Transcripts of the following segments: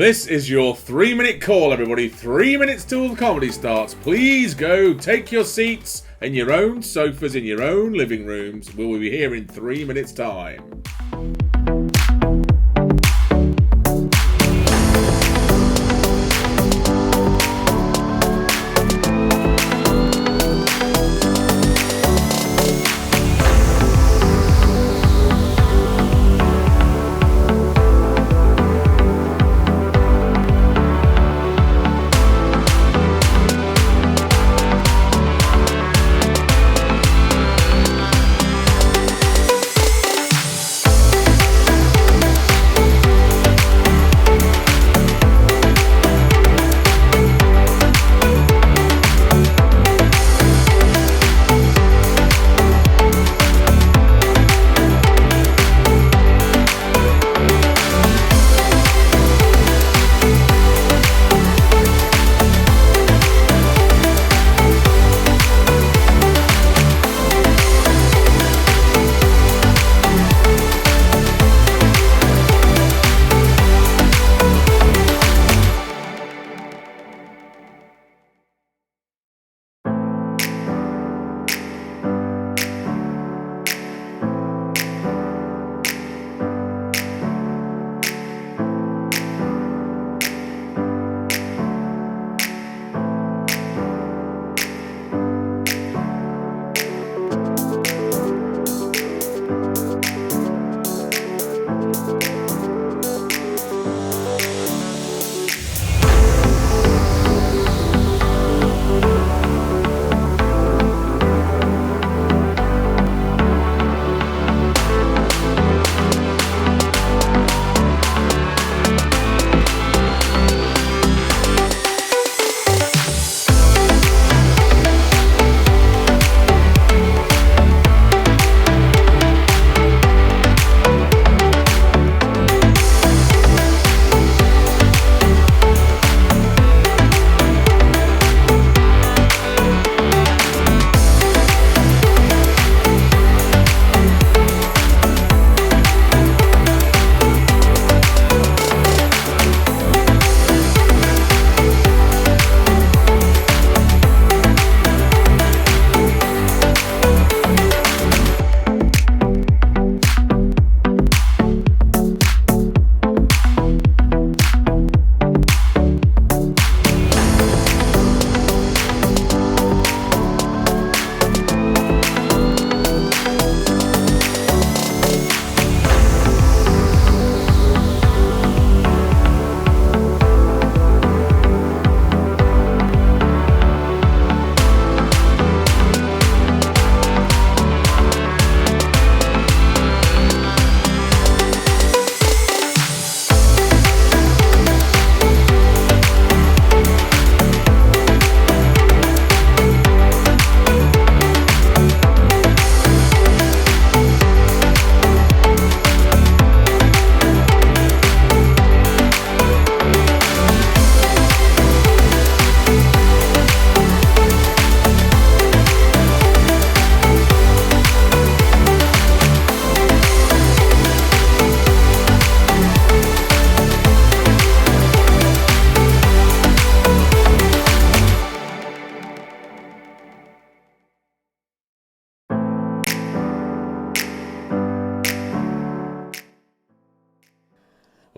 This is your 3-minute call, everybody. 3 minutes till the comedy starts. Please go take your seats in your own sofas in your own living rooms. We'll be here in 3 minutes' time.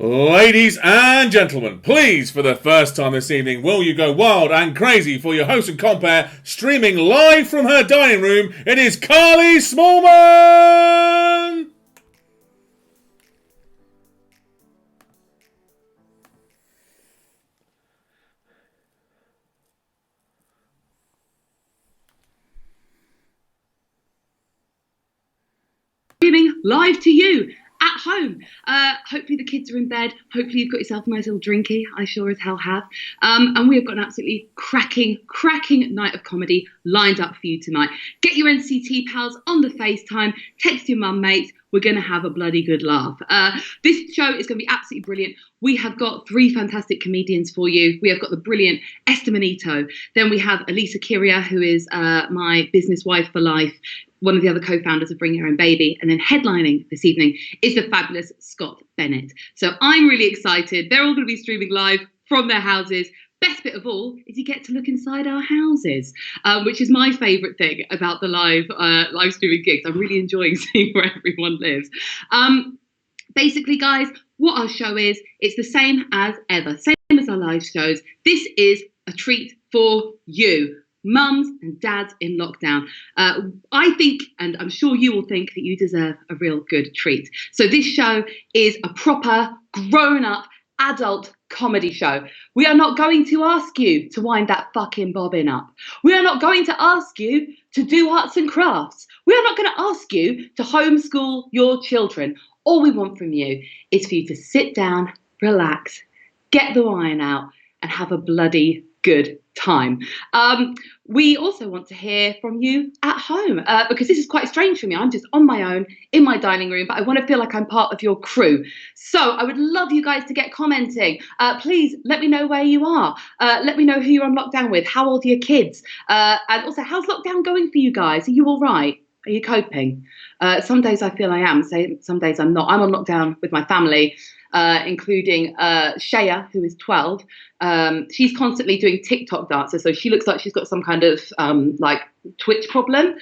Ladies and gentlemen, please, for the first time this evening, will you go wild and crazy for your host and compere, streaming live from her dining room, it is Carly Smallman! Streaming live to you at home. Hopefully the kids are in bed. Hopefully you've got yourself a nice little drinky. I sure as hell have. And we have got an absolutely cracking night of comedy lined up for you tonight. Get your NCT pals on the FaceTime, text your mum mates. We're going to have a bloody good laugh. This show is going to be absolutely brilliant. We have got 3 fantastic comedians for you. We have got the brilliant Esther Manito. Then we have Alyssa, who is my business wife for life, one of the other co-founders of Bring Your Own Baby. And then headlining this evening is the fabulous Scott Bennett. So I'm really excited. They're all going to be streaming live from their houses. Best bit of all is you get to look inside our houses, which is my favourite thing about the live streaming gigs. I'm really enjoying seeing where everyone lives. Basically, guys, what our show is, it's the same as ever, same as our live shows. This is a treat for you, mums and dads in lockdown. I think, and I'm sure you will think, that you deserve a real good treat. So this show is a proper, grown-up, adult comedy show. We are not going to ask you to wind that fucking bobbin up. We are not going to ask you to do arts and crafts. We are not going to ask you to homeschool your children. All we want from you is for you to sit down, relax, get the wine out, and have a bloody good time. We also want to hear from you at home, because this is quite strange for me. I'm just on my own in my dining room, but I want to feel like I'm part of your crew. So I would love you guys to get commenting. Please let me know where you are. Let me know who you're on lockdown with. How old are your kids? And also, how's lockdown going for you guys? Are you all right? Are you coping? Some days I feel I am, some days I'm not. I'm on lockdown with my family, including Shaya, who is 12. She's constantly doing TikTok dances, so she looks like she's got some kind of like Twitch problem.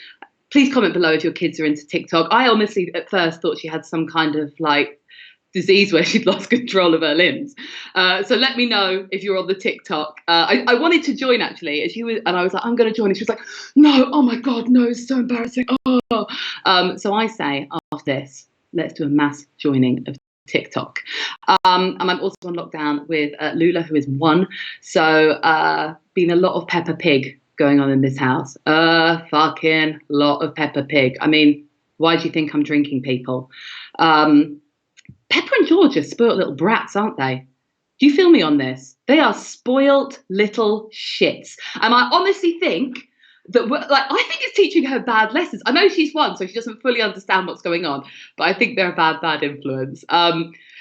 Please comment below if your kids are into TikTok. I honestly at first thought she had some kind of like disease where she'd lost control of her limbs. So let me know if you're on the TikTok. I wanted to join actually, and I was like, I'm going to join. And she was like, no, oh my God, no, it's so embarrassing. Oh. So I say after this, let's do a mass joining of TikTok. And I'm also on lockdown with Lula, who is 1. So been a lot of Peppa Pig going on in this house. Fucking lot of Peppa Pig. I mean, why do you think I'm drinking, people? Pepper and George are spoiled little brats, aren't they? Do you feel me on this? They are spoiled little shits. And I honestly think that, I think it's teaching her bad lessons. I know she's 1, so she doesn't fully understand what's going on, but I think they're a bad influence.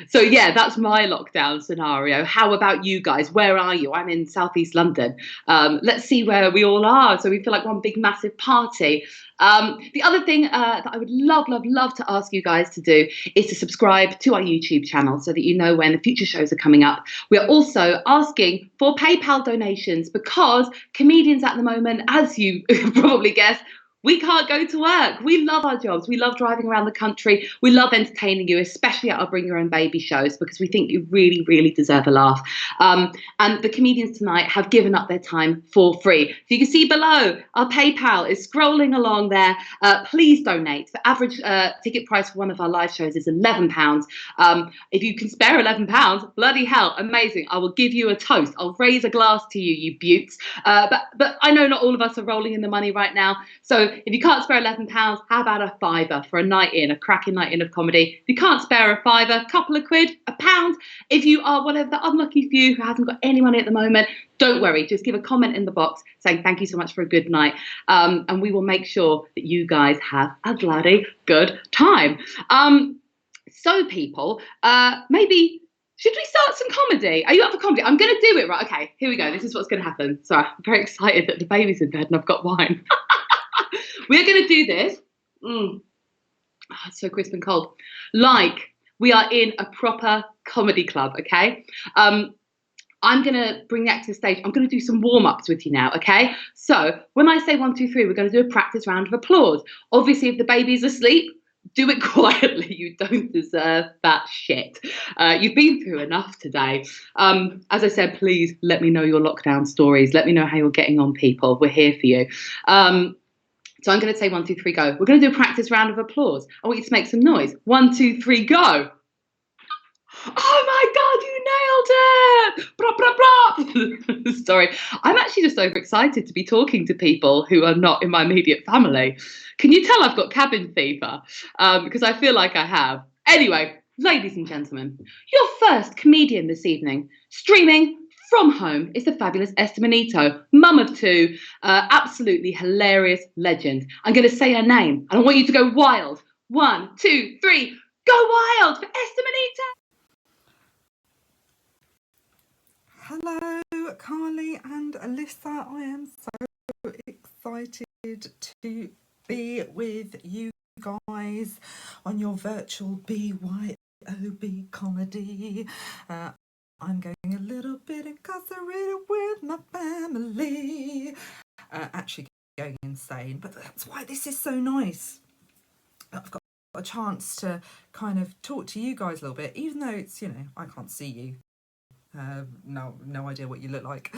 So yeah, that's my lockdown scenario. How about you guys? Where are you? I'm in Southeast London. Let's see where we all are. So we feel like one big massive party. The other thing that I would love to ask you guys to do is to subscribe to our YouTube channel so that you know when the future shows are coming up. We are also asking for PayPal donations because comedians at the moment, as you probably guessed, we can't go to work. We love our jobs. We love driving around the country. We love entertaining you, especially at our Bring Your Own Baby shows, because we think you really, really deserve a laugh. And the comedians tonight have given up their time for free. So you can see below, our PayPal is scrolling along there. Please donate. The average ticket price for one of our live shows is £11. If you can spare £11, bloody hell, amazing. I will give you a toast. I'll raise a glass to you, you beauts. But I know not all of us are rolling in the money right now. So if you can't spare £11, how about a £5 for a night in, a cracking night in of comedy? If you can't spare a £5, a couple of quid, £1. If you are one of the unlucky few who hasn't got any money at the moment, don't worry. Just give a comment in the box saying thank you so much for a good night. And we will make sure that you guys have a bloody good time. So people, maybe... should we start some comedy? Are you up for comedy? I'm going to do it, right? Okay, here we go. This is what's going to happen. Sorry, I'm very excited that the baby's in bed and I've got wine. We're going to do this. It's so crisp and cold. Like we are in a proper comedy club, okay? I'm going to bring the act to the stage. I'm going to do some warm-ups with you now, okay? So when I say 1, 2, 3, we're going to do a practice round of applause. Obviously, if the baby's asleep, do it quietly. You don't deserve that shit. You've been through enough today. As I said, please let me know your lockdown stories. Let me know how you're getting on, people. We're here for you. So I'm going to say 1, 2, 3, go. We're going to do a practice round of applause. I want you to make some noise. 1, 2, 3, go. Oh my God, you nailed it! Brop, brop, brop. Sorry, I'm actually just overexcited to be talking to people who are not in my immediate family. Can you tell I've got cabin fever? Because I feel like I have. Anyway, ladies and gentlemen, your first comedian this evening, streaming From home, it's the fabulous Esther Manito, mum of two, absolutely hilarious legend. I'm going to say her name, and I want you to go wild. 1, 2, 3, go wild for Esther Manito! Hello, Carly and Alyssa. I am so excited to be with you guys on your virtual BYOB comedy. I'm going a little bit incarcerated with my family. Actually going insane, but that's why this is so nice. I've got a chance to kind of talk to you guys a little bit, even though it's, I can't see you. No idea what you look like,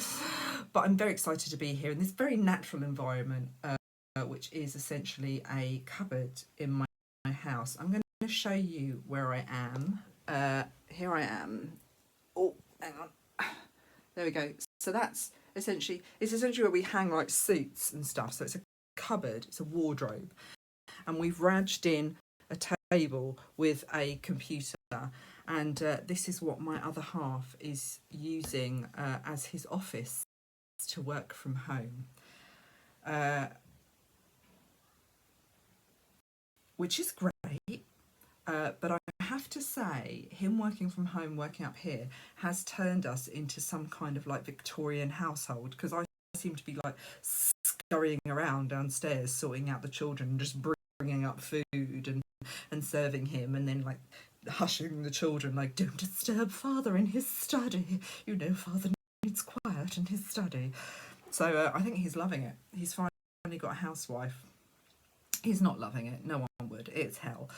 but I'm very excited to be here in this very natural environment, which is essentially a cupboard in my house. I'm going to show you where I am. Here I am. Oh, hang on. There we go. So that's essentially where we hang like suits and stuff. So it's a cupboard, it's a wardrobe, and we've radged in a table with a computer. And this is what my other half is using as his office to work from home, which is great. But I have to say, him working from home, working up here, has turned us into some kind of like Victorian household, because I seem to be like scurrying around downstairs, sorting out the children, and just bringing up food and serving him, and then like hushing the children, like, don't disturb father in his study, father needs quiet in his study. So I think he's loving it. He's finally got a housewife. He's not loving it, no one would, it's hell.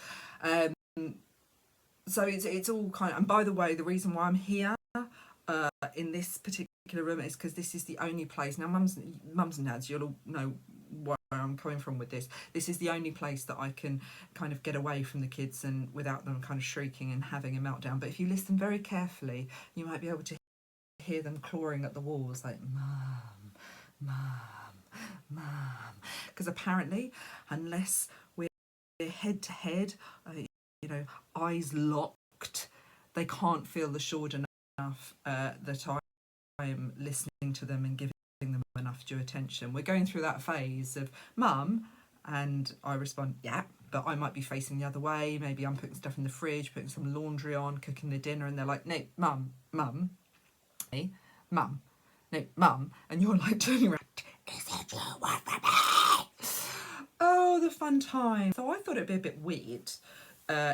So it's all kind of, and by the way, the reason why I'm here in this particular room is because this is the only place, now mums and dads, you'll all know where I'm coming from with this. This is the only place that I can kind of get away from the kids and without them kind of shrieking and having a meltdown. But if you listen very carefully, you might be able to hear them clawing at the walls like, Mum, Mum, Mum. Because apparently, unless we're head to head, eyes locked, they can't feel assured enough that I'm listening to them and giving them enough due attention. We're going through that phase of Mum, and I respond, yeah, but I might be facing the other way. Maybe I'm putting stuff in the fridge, putting some laundry on, cooking the dinner, and they're like, no, Mum, hey, Mum, no, Mum, and you're like turning around, is it you want from me? Oh, the fun time. So I thought it'd be a bit weird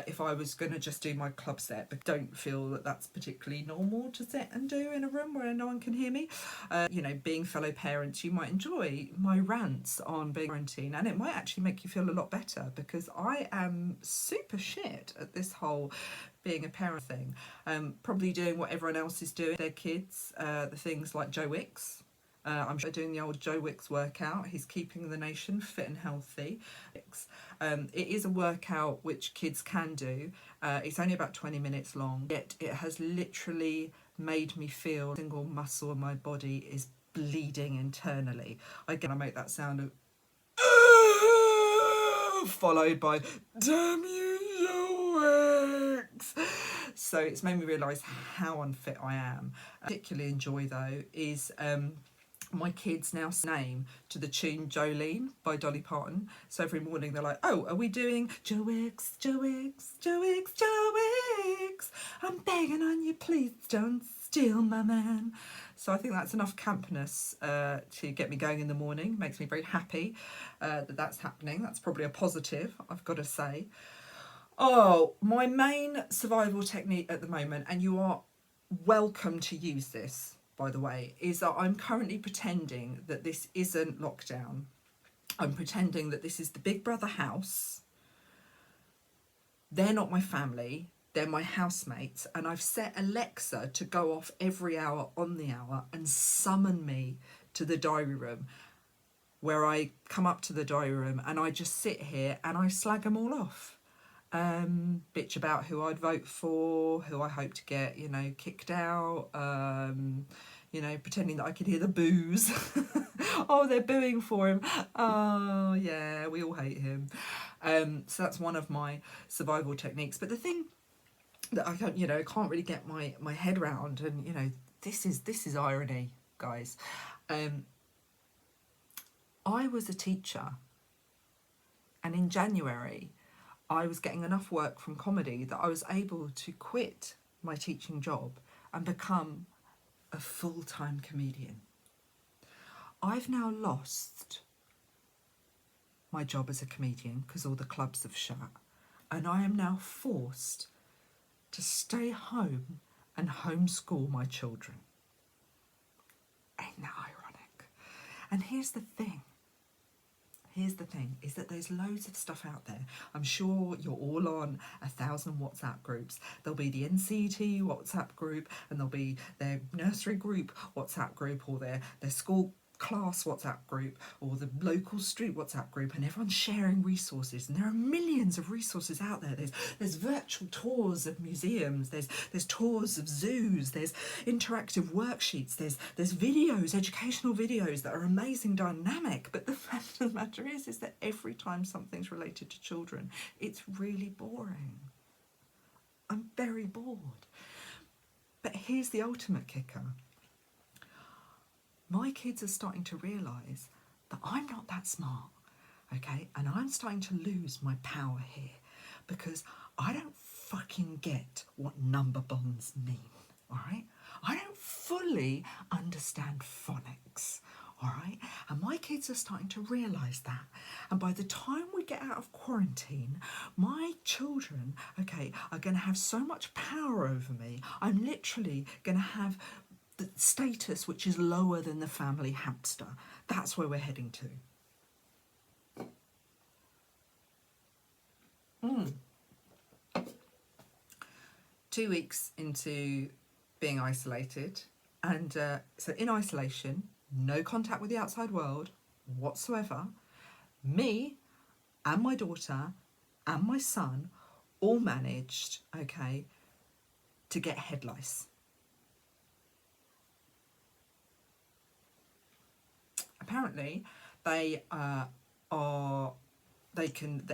if I was going to just do my club set, but don't feel that that's particularly normal to sit and do in a room where no one can hear me. Being fellow parents, you might enjoy my rants on being quarantine, and it might actually make you feel a lot better, because I am super shit at this whole being a parent thing. Probably doing what everyone else is doing, their kids, the things like Joe Wicks. I'm doing the old Joe Wicks workout. He's keeping the nation fit and healthy. It is a workout which kids can do. It's only about 20 minutes long, yet it has literally made me feel every single muscle in my body is bleeding internally. Again, I make that sound of followed by damn you, Joe Wicks. So it's made me realise how unfit I am. Particularly enjoy though is my kids now name to the tune Jolene by Dolly Parton. So every morning they're like, oh, are we doing Joe Wicks, Joe Wicks, Joe Wicks, Joe Wicks? I'm begging on you, please don't steal my man. So I think that's enough campness to get me going in the morning. Makes me very happy that that's happening. That's probably a positive, I've got to say. Oh, my main survival technique at the moment, and you are welcome to use this, by the way, is that I'm currently pretending that this isn't lockdown. I'm pretending that this is the Big Brother house. They're not my family, they're my housemates, and I've set Alexa to go off every hour on the hour and summon me to the diary room, where I come up to the diary room and I just sit here and I slag them all off. Bitch about who I'd vote for, who I hope to get, kicked out, pretending that I could hear the boos. Oh, they're booing for him. Oh, yeah, we all hate him. So that's one of my survival techniques. But the thing that I can't really get my head around, and, this is irony, guys. I was a teacher, and in January I was getting enough work from comedy that I was able to quit my teaching job and become a full-time comedian. I've now lost my job as a comedian because all the clubs have shut, and I am now forced to stay home and homeschool my children. Ain't that ironic? And here's the thing, is that there's loads of stuff out there. I'm sure you're all on 1,000 WhatsApp groups. There'll be the NCT WhatsApp group, and there'll be their nursery group WhatsApp group, or their school class WhatsApp group, or the local street WhatsApp group, and everyone's sharing resources, and there are millions of resources out there. There's virtual tours of museums, there's tours of zoos, there's interactive worksheets, there's videos, educational videos that are amazing, dynamic. But the fact of the matter is that every time something's related to children, it's really boring. I'm very bored. But here's the ultimate kicker. My kids are starting to realise that I'm not that smart, okay? And I'm starting to lose my power here because I don't fucking get what number bonds mean, all right? I don't fully understand phonics, all right? And my kids are starting to realise that. And by the time we get out of quarantine, my children, okay, are going to have so much power over me. I'm literally going to have the status which is lower than the family hamster. That's where we're heading to. 2 weeks into being isolated, and so in isolation, no contact with the outside world whatsoever. Me and my daughter and my son all managed, okay, to get head lice. Apparently, the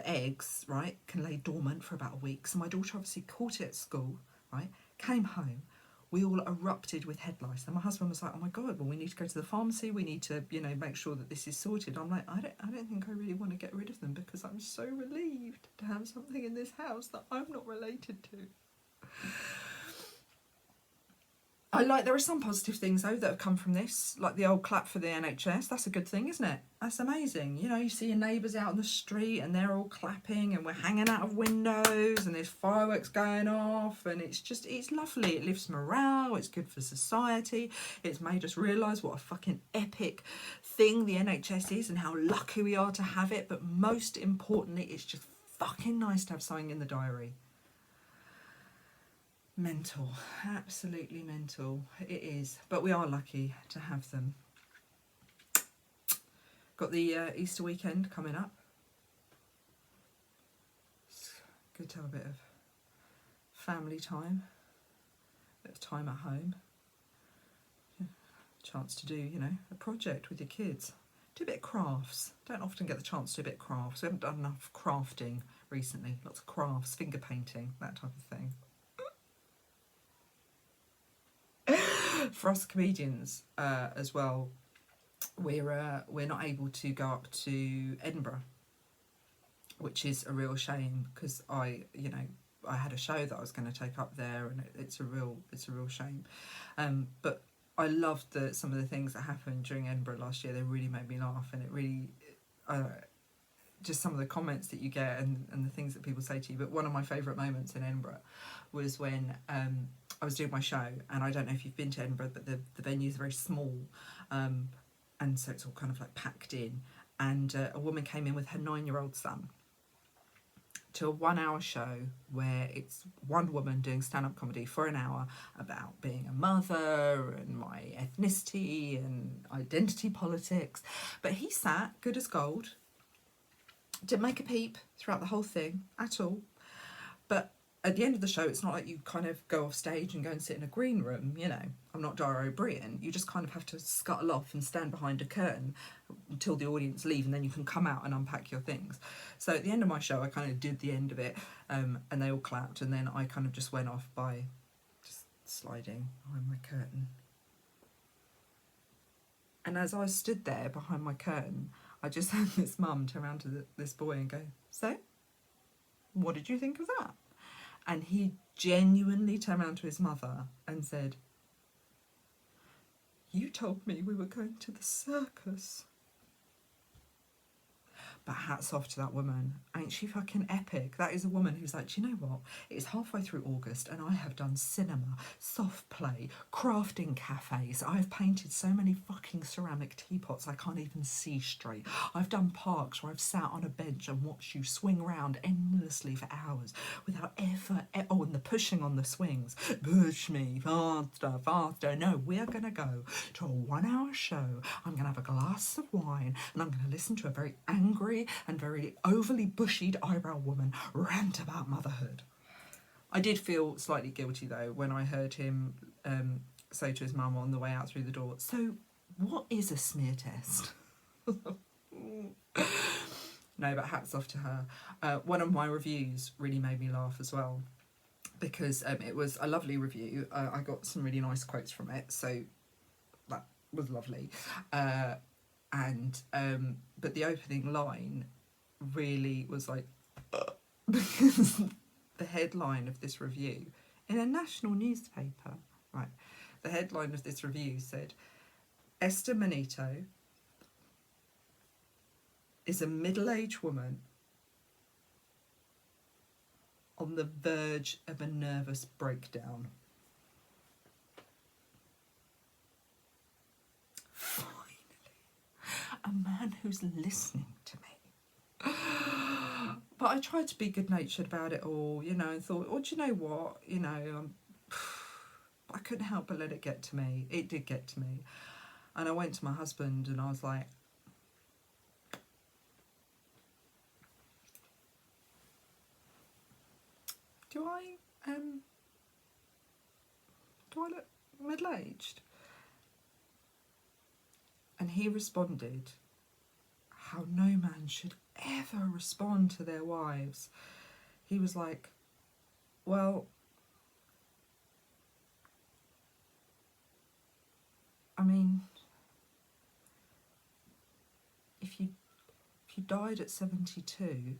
eggs, right, can lay dormant for about a week. So my daughter obviously caught it at school, right, came home, we all erupted with head lice. And my husband was like, oh my God, well, we need to go to the pharmacy, we need to, you know, make sure that this is sorted. I'm like, I don't think I really want to get rid of them because I'm so relieved to have something in this house that I'm not related to. There are some positive things though that have come from this, like the old clap for the NHS. That's a good thing, isn't it? That's amazing. You know, you see your neighbours out on the street and they're all clapping, and we're hanging out of windows and there's fireworks going off, and it's lovely. It lifts morale, it's good for society. It's made us realise what a fucking epic thing the NHS is and how lucky we are to have it. But most importantly, it's just fucking nice to have something in the diary. Mental, absolutely mental. It is, but we are lucky to have them. Got the Easter weekend coming up. It's good to have a bit of family time, a bit of time at home. Chance to do, you know, a project with your kids. Do a bit of crafts. Don't often get the chance to do a bit of crafts. We haven't done enough crafting recently. Lots of crafts, finger painting, that type of thing. For us comedians as well, we're not able to go up to Edinburgh, which is a real shame because I had a show that I was going to take up there, and it's a real shame. But I loved some of the things that happened during Edinburgh last year. They really made me laugh, and it really just some of the comments that you get and the things that people say to you. But one of my favourite moments in Edinburgh was when I was doing my show, and I don't know if you've been to Edinburgh, but the venue is very small, and so it's all kind of like packed in, and a woman came in with her 9-year-old son to a 1-hour show where it's one woman doing stand-up comedy for an hour about being a mother and my ethnicity and identity politics. But he sat good as gold, didn't make a peep throughout the whole thing at all. But at the end of the show, it's not like you kind of go off stage and go and sit in a green room, you know. I'm not Dara O'Brien. You just kind of have to scuttle off and stand behind a curtain until the audience leave, and then you can come out and unpack your things. So at the end of my show, I kind of did the end of it, and they all clapped, and then I kind of just went off by just sliding behind my curtain And as I stood there behind my curtain, I just had this mum turn around to this boy and go, so, what did you think of that? And he genuinely turned around to his mother and said, you told me we were going to the circus. But hats off to that woman. Ain't she fucking epic? That is a woman who's like, do you know what? It's halfway through August and I have done cinema, soft play, crafting cafes. I've painted so many fucking ceramic teapots I can't even see straight. I've done parks where I've sat on a bench and watched you swing around endlessly for hours without ever, oh, and the pushing on the swings. Push me, faster, faster. No, we're going to go to a 1 hour show. I'm going to have a glass of wine and I'm going to listen to a very angry and very overly bushied eyebrow woman rant about motherhood. I did feel slightly guilty though when I heard him say to his mum on the way out through the door, so what is a smear test? No, but hats off to her. One of my reviews really made me laugh as well, because it was a lovely review. I got some really nice quotes from it, so that was lovely. But the opening line really was like, because the headline of this review in a national newspaper, right? The headline of this review said, Esther Manito is a middle-aged woman on the verge of a nervous breakdown. A man who's listening to me. But I tried to be good-natured about it all, you know, and thought, oh, do you know what? You know, I couldn't help but let it get to me. It did get to me. And I went to my husband and I was like, do I look middle-aged? And he responded how no man should ever respond to their wives. He was like, well, I mean, if you died at 72,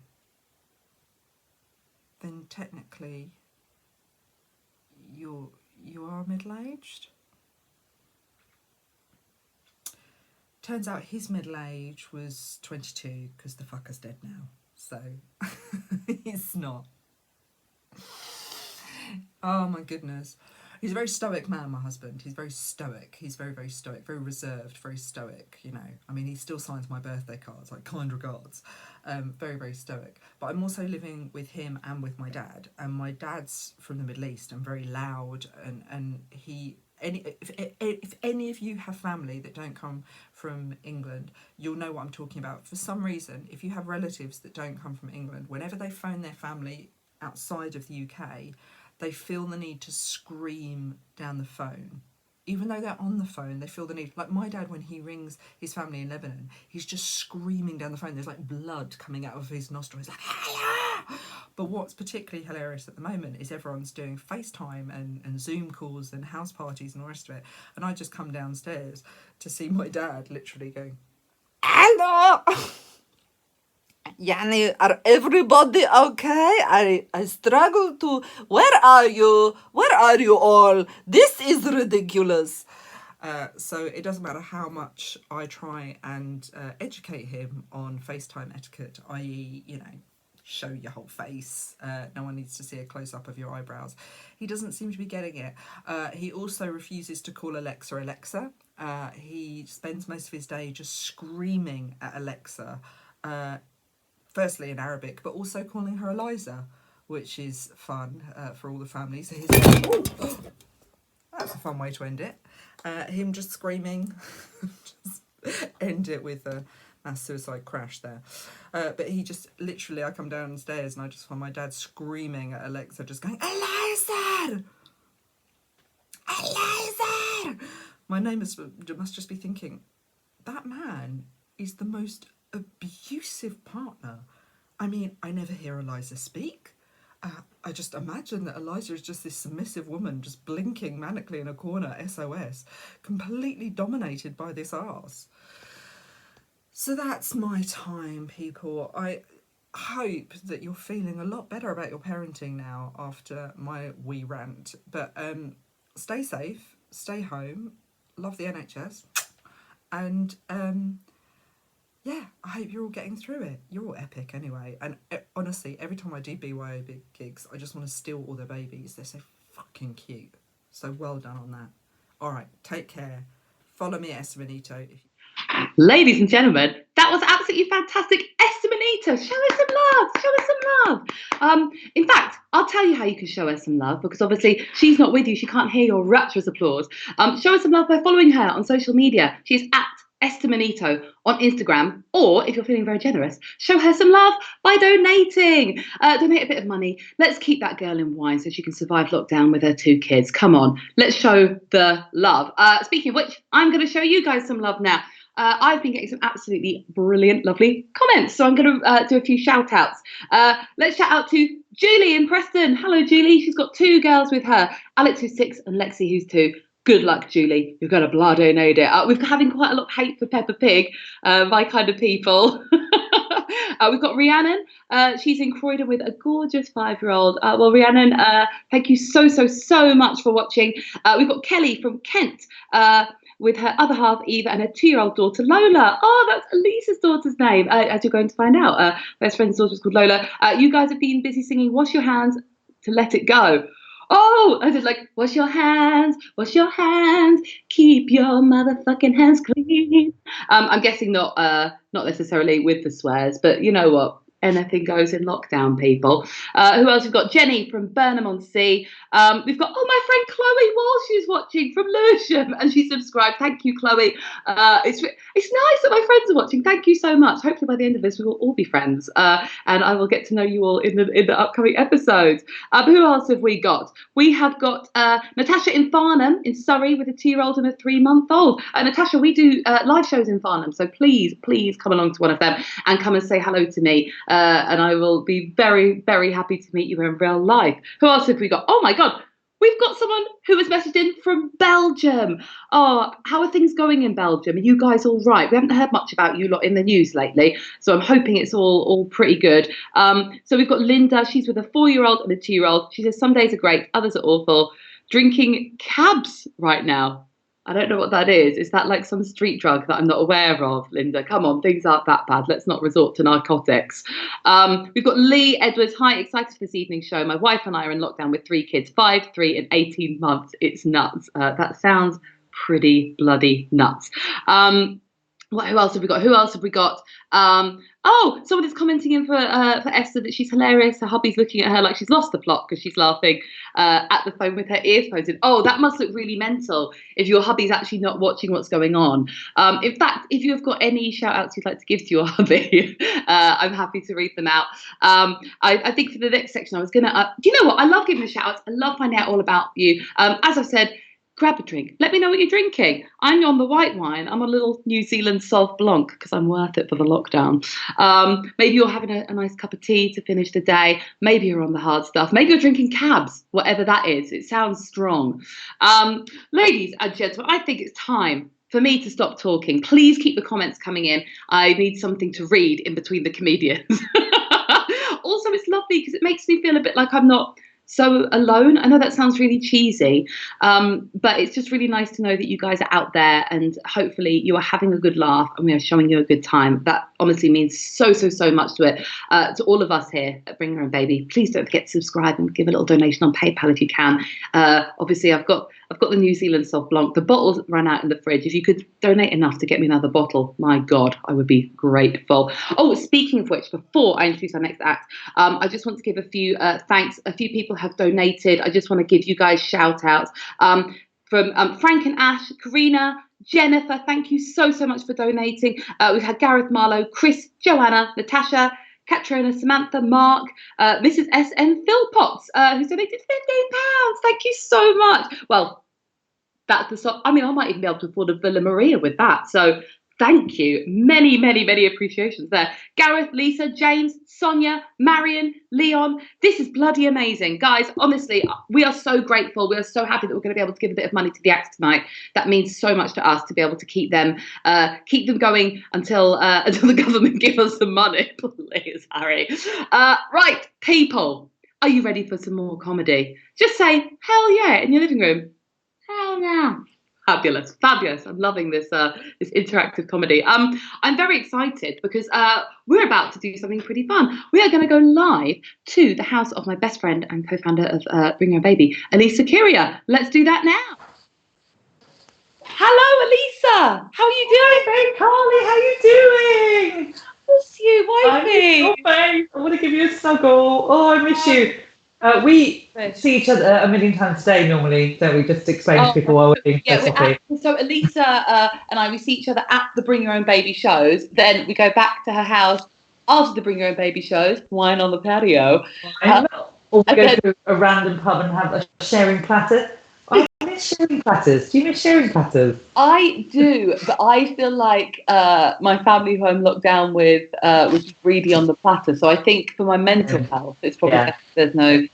then technically you are middle-aged. Turns out his middle age was 22 because the fucker's dead now. So he's not. Oh my goodness. He's a very stoic man, my husband. He's very stoic. He's very, very stoic, very reserved, very stoic, you know. I mean, he still signs my birthday cards, like kind regards. Very, very stoic. But I'm also living with him and with my dad. And my dad's from the Middle East and very loud. And he... If any of you have family that don't come from England, you'll know what I'm talking about. For some reason, if you have relatives that don't come from England, whenever they phone their family outside of the UK, they feel the need to scream down the phone. Even though they're on the phone, they feel the need. Like my dad, when he rings his family in Lebanon, he's just screaming down the phone. There's like blood coming out of his nostrils. Like, hello! But what's particularly hilarious at the moment is everyone's doing FaceTime and Zoom calls and house parties and all the rest of it. And I just come downstairs to see my dad literally going, hello! Yani, are everybody okay? I struggle to... Where are you? Where are you all? This is ridiculous. So it doesn't matter how much I try and educate him on FaceTime etiquette, i.e., you know, show your whole face. No one needs to see a close-up of your eyebrows. He doesn't seem to be getting it. He also refuses to call Alexa Alexa. He spends most of his day just screaming at Alexa, firstly in Arabic, but also calling her Eliza, which is fun for all the families. So he's that's a fun way to end it. Him just screaming. Just end it with a mass suicide crash there. But he just, literally, I come downstairs and I just find my dad screaming at Alexa, just going, Eliza! Eliza! My neighbours must just be thinking, that man is the most abusive partner. I mean, I never hear Eliza speak. I just imagine that Eliza is just this submissive woman, just blinking manically in a corner, SOS, completely dominated by this arse. So that's my time, people. I hope that you're feeling a lot better about your parenting now after my wee rant. But stay safe, stay home, love the NHS, and yeah, I hope you're all getting through it. You're all epic anyway. And honestly, every time I do BYOB gigs, I just want to steal all their babies. They're so fucking cute. So well done on that. All right, take care. Follow me at Esther Manito. Ladies and gentlemen, that was absolutely fantastic. Esther Manito, show us some love. Show us some love. In fact, I'll tell you how you can show us some love, because obviously she's not with you. She can't hear your rapturous applause. Show us some love by following her on social media. She's at Esther Manito on Instagram, or if you're feeling very generous, show her some love by donating. Donate a bit of money. Let's keep that girl in wine so she can survive lockdown with her 2 kids. Come on, let's show the love. Speaking of which, I'm going to show you guys some love now. I've been getting some absolutely brilliant, lovely comments, so I'm going to do a few shout outs. Let's shout out to Julie in Preston. Hello, Julie. She's got 2 girls with her, Alex, who's 6, and Lexi, who's 2. Good luck, Julie. You're going to bloody need it. We're having quite a lot of hate for Peppa Pig, my kind of people. We've got Rhiannon. She's in Croydon with a gorgeous 5-year-old. Well, Rhiannon, thank you so much for watching. We've got Kelly from Kent with her other half, Eva, and her 2-year-old daughter, Lola. Oh, that's Elisa's daughter's name, as you're going to find out. Best friend's daughter's called Lola. You guys have been busy singing Wash Your Hands to Let It Go. Oh, I was like, wash your hands, keep your motherfucking hands clean. I'm guessing not necessarily with the swears, but you know what? Anything goes in lockdown, people. Who else? We've got Jenny from Burnham-on-Sea. We've got, my friend Chloe Walsh is watching from Lewisham, and she subscribed. Thank you, Chloe. It's nice that my friends are watching. Thank you so much. Hopefully by the end of this, we will all be friends, and I will get to know you all in the upcoming episodes. Who else have we got? We have got Natasha in Farnham, in Surrey, with a 2-year-old and a 3-month-old. Natasha, we do live shows in Farnham, so please come along to one of them and come and say hello to me. And I will be very, very happy to meet you in real life. Who else have we got? Oh my God, we've got someone who has messaged in from Belgium. Oh, how are things going in Belgium? Are you guys all right? We haven't heard much about you lot in the news lately, so I'm hoping it's all pretty good. So we've got Linda. She's with a 4-year-old and a 2-year-old. She says some days are great, others are awful. Drinking cabs right now. I don't know what that is. Is that like some street drug that I'm not aware of, Linda? Come on, things aren't that bad. Let's not resort to narcotics. We've got Lee Edwards. Hi, excited for this evening's show. My wife and I are in lockdown with 3 kids, 5, 3, and 18 months. It's nuts. That sounds pretty bloody nuts. Who else have we got? Someone is commenting in for Esther that she's hilarious. Her hubby's looking at her like she's lost the plot because she's laughing at the phone with her earphones in. Oh, that must look really mental if your hubby's actually not watching what's going on. In fact, if you've got any shout outs you'd like to give to your hubby, I'm happy to read them out. I think for the next section I was gonna do you know what? I love giving a shout outs. I love finding out all about you. As I've said, grab a drink. Let me know what you're drinking. I'm on the white wine. I'm a little New Zealand Sauv Blanc because I'm worth it for the lockdown. Maybe you're having a nice cup of tea to finish the day. Maybe you're on the hard stuff. Maybe you're drinking cabs, whatever that is. It sounds strong. Ladies and gentlemen, I think it's time for me to stop talking. Please keep the comments coming in. I need something to read in between the comedians. Also, it's lovely because it makes me feel a bit like I'm not so alone. I know that sounds really cheesy, but it's just really nice to know that you guys are out there and hopefully you are having a good laugh and we are showing you a good time. That honestly means so much to it, to all of us here at Bring Your Own Baby. Please don't forget to subscribe and give a little donation on PayPal if you can. Obviously I've got the New Zealand Sauv Blanc. The bottles ran out in the fridge. If you could donate enough to get me another bottle, my God, I would be grateful. Oh, speaking of which, before I introduce our next act, I just want to give a few thanks. A few people have donated. I just want to give you guys shout outs. From Frank and Ash, Karina, Jennifer, thank you so much for donating. We've had Gareth Marlowe, Chris, Joanna, Natasha, Katrina, Samantha, Mark, Mrs. S.N. Philpotts, who's donated £15. Thank you so much. Well, that's the song. I mean, I might even be able to afford a Villa Maria with that. So Thank you. Many, many, many appreciations there. Gareth, Lisa, James, Sonia, Marion, Leon. This is bloody amazing. Guys, honestly, we are so grateful. We are so happy that we're going to be able to give a bit of money to the acts tonight. That means so much to us to be able to keep them going until the government give us some money. Please, Harry. Right, people, are you ready for some more comedy? Just say, hell yeah, in your living room. Hell yeah. Fabulous. I'm loving this this interactive comedy. I'm very excited because we're about to do something pretty fun. We are going to go live to the house of my best friend and co-founder of Bring Your Own Baby, Alyssa Curia. Let's do that now. Hello, Alyssa. How are you doing? Hey, Carly, how you doing? Miss you, wifey. I want to give you a snuggle. Oh, I miss you. We see each other a million times a day normally, don't we? Just explain to people while we're being so Alyssa and I, we see each other at the Bring Your Own Baby shows. Then we go back to her house after the Bring Your Own Baby shows, wine on the patio. Or we go to a random pub and have a sharing platter. I miss sharing platters. Do you miss sharing platters? I do, but I feel like my family who I'm locked down with was greedy on the platter. So I think for my mental health, it's probably better there's no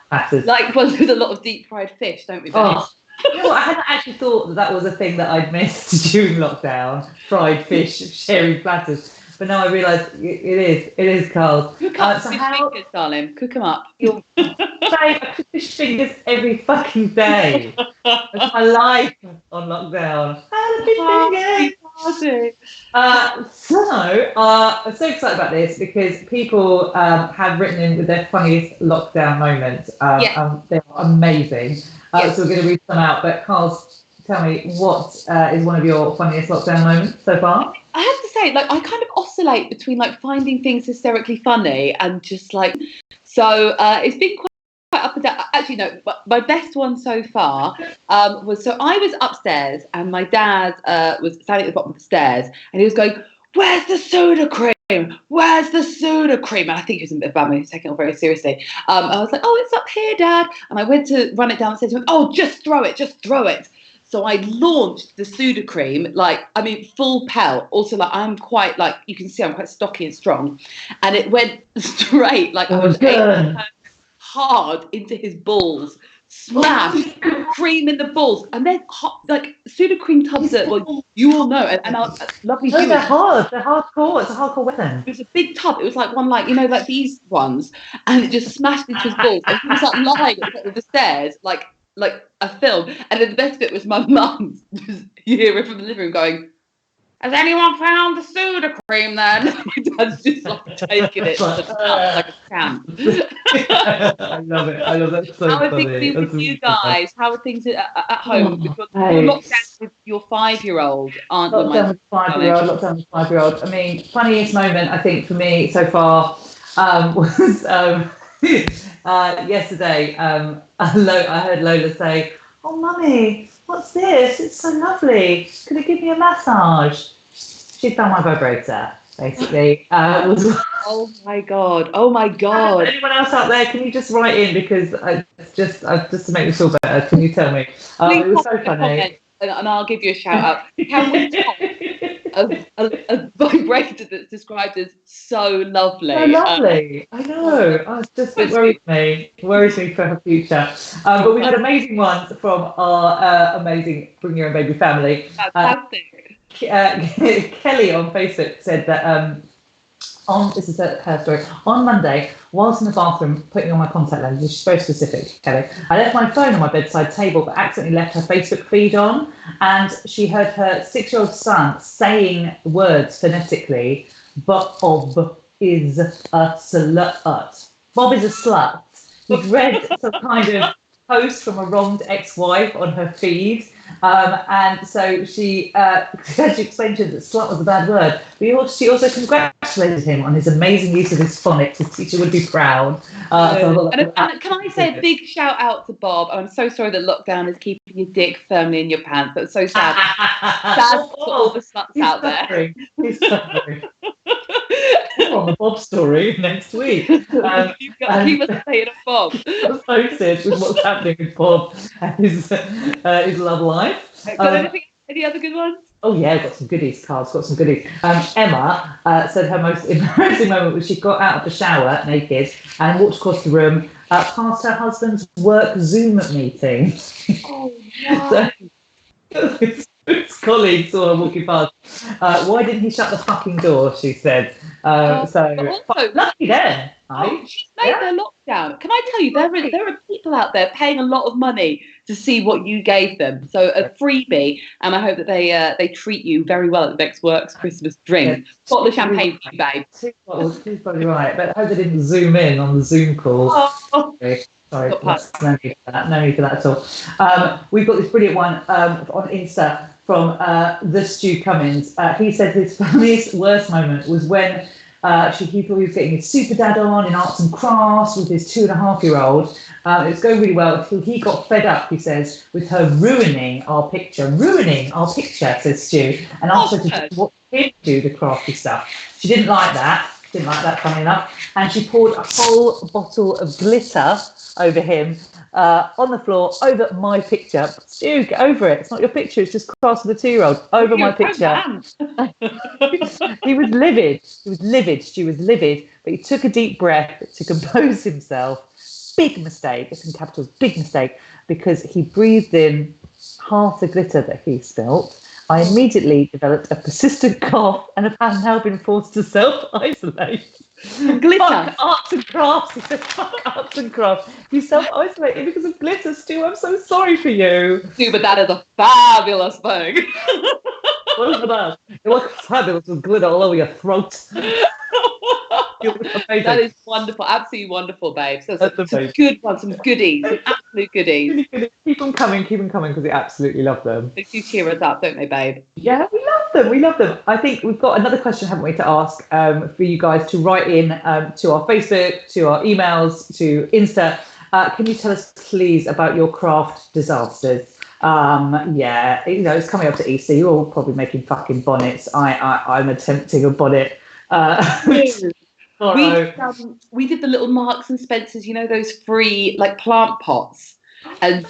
platters. Like ones with a lot of deep fried fish, don't we? Oh. You know what? I hadn't actually thought that was a thing that I'd missed during lockdown. Fried fish, sharing platters. But now I realise it is, Carl. Cook up fish fingers, darling. Cook them up. I cook fish fingers every fucking day. That's my life on lockdown. I'm so excited about this because people have written in with their funniest lockdown moments. They're amazing. So we're going to read some out. But Carl, tell me, what is one of your funniest lockdown moments so far? I have to say, like, I kind of oscillate between like finding things hysterically funny and just like, so it's been quite up and down. Actually, no, but my best one so far was, so I was upstairs and my dad was standing at the bottom of the stairs and he was going, "Where's the soda cream? Where's the soda cream?" And I think he was in a bit of bad mood, taking it all very seriously. I was like, "Oh, it's up here, Dad." And I went to run it down and said to him, "Oh, just throw it. So I launched the Soda cream, full pelt. Also, like, I'm quite, like, you can see I'm quite stocky and strong. And it went straight, like, I was hard into his balls. Smash, cream in the balls. And then, like, Soda cream tubs are, well, you all know. And our lovely viewers. They're hard. They're hardcore. It's a hardcore weapon. It was a big tub. It was like one, like, you know, like these ones. And it just smashed into his balls. And he was, like, lying at the top of the stairs, like a film. And then the best bit was my mum, you hear her from the living room going, "Has anyone found the soda cream then?" My dad's just like taking it like a champ. I love it. I love that so How are funny. things been with you guys? How are things at home? Because Hey. you're locked down with your 5-year-old, aren't you? Lockdown with 5-year-old. I mean, funniest moment I think for me so far was yesterday. I heard Lola say, "Oh, Mummy, what's this? It's so lovely. Could you give me a massage?" She found my vibrator, basically. Oh my god! Anyone else out there? Can you just write in, because just to make me feel better? Can you tell me? It was so funny. And I'll give you a shout out. Can we talk a vibrator that's described as so lovely? So lovely. I know. It worries me for her future. But we had amazing ones from our amazing Bring Your Own Baby family. Fantastic. Kelly on Facebook said that this is her story. On Monday, whilst in the bathroom putting on my contact lenses, she's very specific, Kelly, I left my phone on my bedside table but accidentally left her Facebook feed on, and she heard her 6-year-old son saying words phonetically. Bob is a slut. Bob is a slut. He'd read some kind of post from a wronged ex-wife on her feed, and so she explained to him that slut was a bad word, but she also congratulated him on his amazing use of his phonics. His teacher would be proud. And can I say a big shout out to Bob? I'm so sorry that lockdown is keeping your dick firmly in your pants. That's so sad. Sad for all the sluts out there. He's suffering. On the Bob story next week. You've got to keep us saying of Bob. Posted with what's happening with Bob and his love life. Got anything Any other good ones? Oh yeah, got some goodies, Carl's got some goodies. Emma said her most embarrassing moment was she got out of the shower naked and walked across the room past her husband's work Zoom meeting. Oh, wow. So his colleague saw her walking past. Why didn't he shut the fucking door? She said. Also, Lucky then. she's made their lockdown. Can I tell you, there are people out there paying a lot of money to see what you gave them. So a freebie, and I hope that they treat you very well at the next works Christmas drink. Bottle of champagne for you, babe. Two bottles, she's probably right. But I hope they didn't zoom in on the Zoom call. Oh. Sorry, no need for that. No need for that at all. We've got this brilliant one on Insta from the Stu Cummins. He said his funniest, worst moment was when he thought he was getting his super dad on in arts and crafts with his 2.5-year-old. It was going really well until he got fed up, he says, with her ruining our picture, says Stu, and asked her to watch him do the crafty stuff. She didn't like that, funny enough, and she poured a whole bottle of glitter over him on the floor, over my picture. Stu, get over it. It's not your picture. It's just crafts with a 2-year-old. Over my picture. He was livid. Stu was livid, but he took a deep breath to compose himself. Big mistake. It's in capitals. Big mistake, because he breathed in half the glitter that he spilt. I immediately developed a persistent cough and have now been forced to self-isolate. Glitter. Fuck arts and crafts. He said, fuck arts and crafts. You self-isolated because of glitter, Stu. I'm so sorry for you. Stu, but that is a fabulous thing. Look at that. It looks fabulous with glitter all over your throat. That is wonderful. Absolutely wonderful, babe. So some good ones, some goodies, some absolute goodies. Keep them coming, because we absolutely love them. They do cheer us up, don't they, babe? Yeah, we love them. I think we've got another question, haven't we, to ask for you guys to write in to our Facebook, to our emails, to Insta. Can you tell us, please, about your craft disasters? Yeah, it's coming up to Easter. You're all probably making fucking bonnets. I'm attempting a bonnet. We did the little Marks and Spencers, those free plant pots, and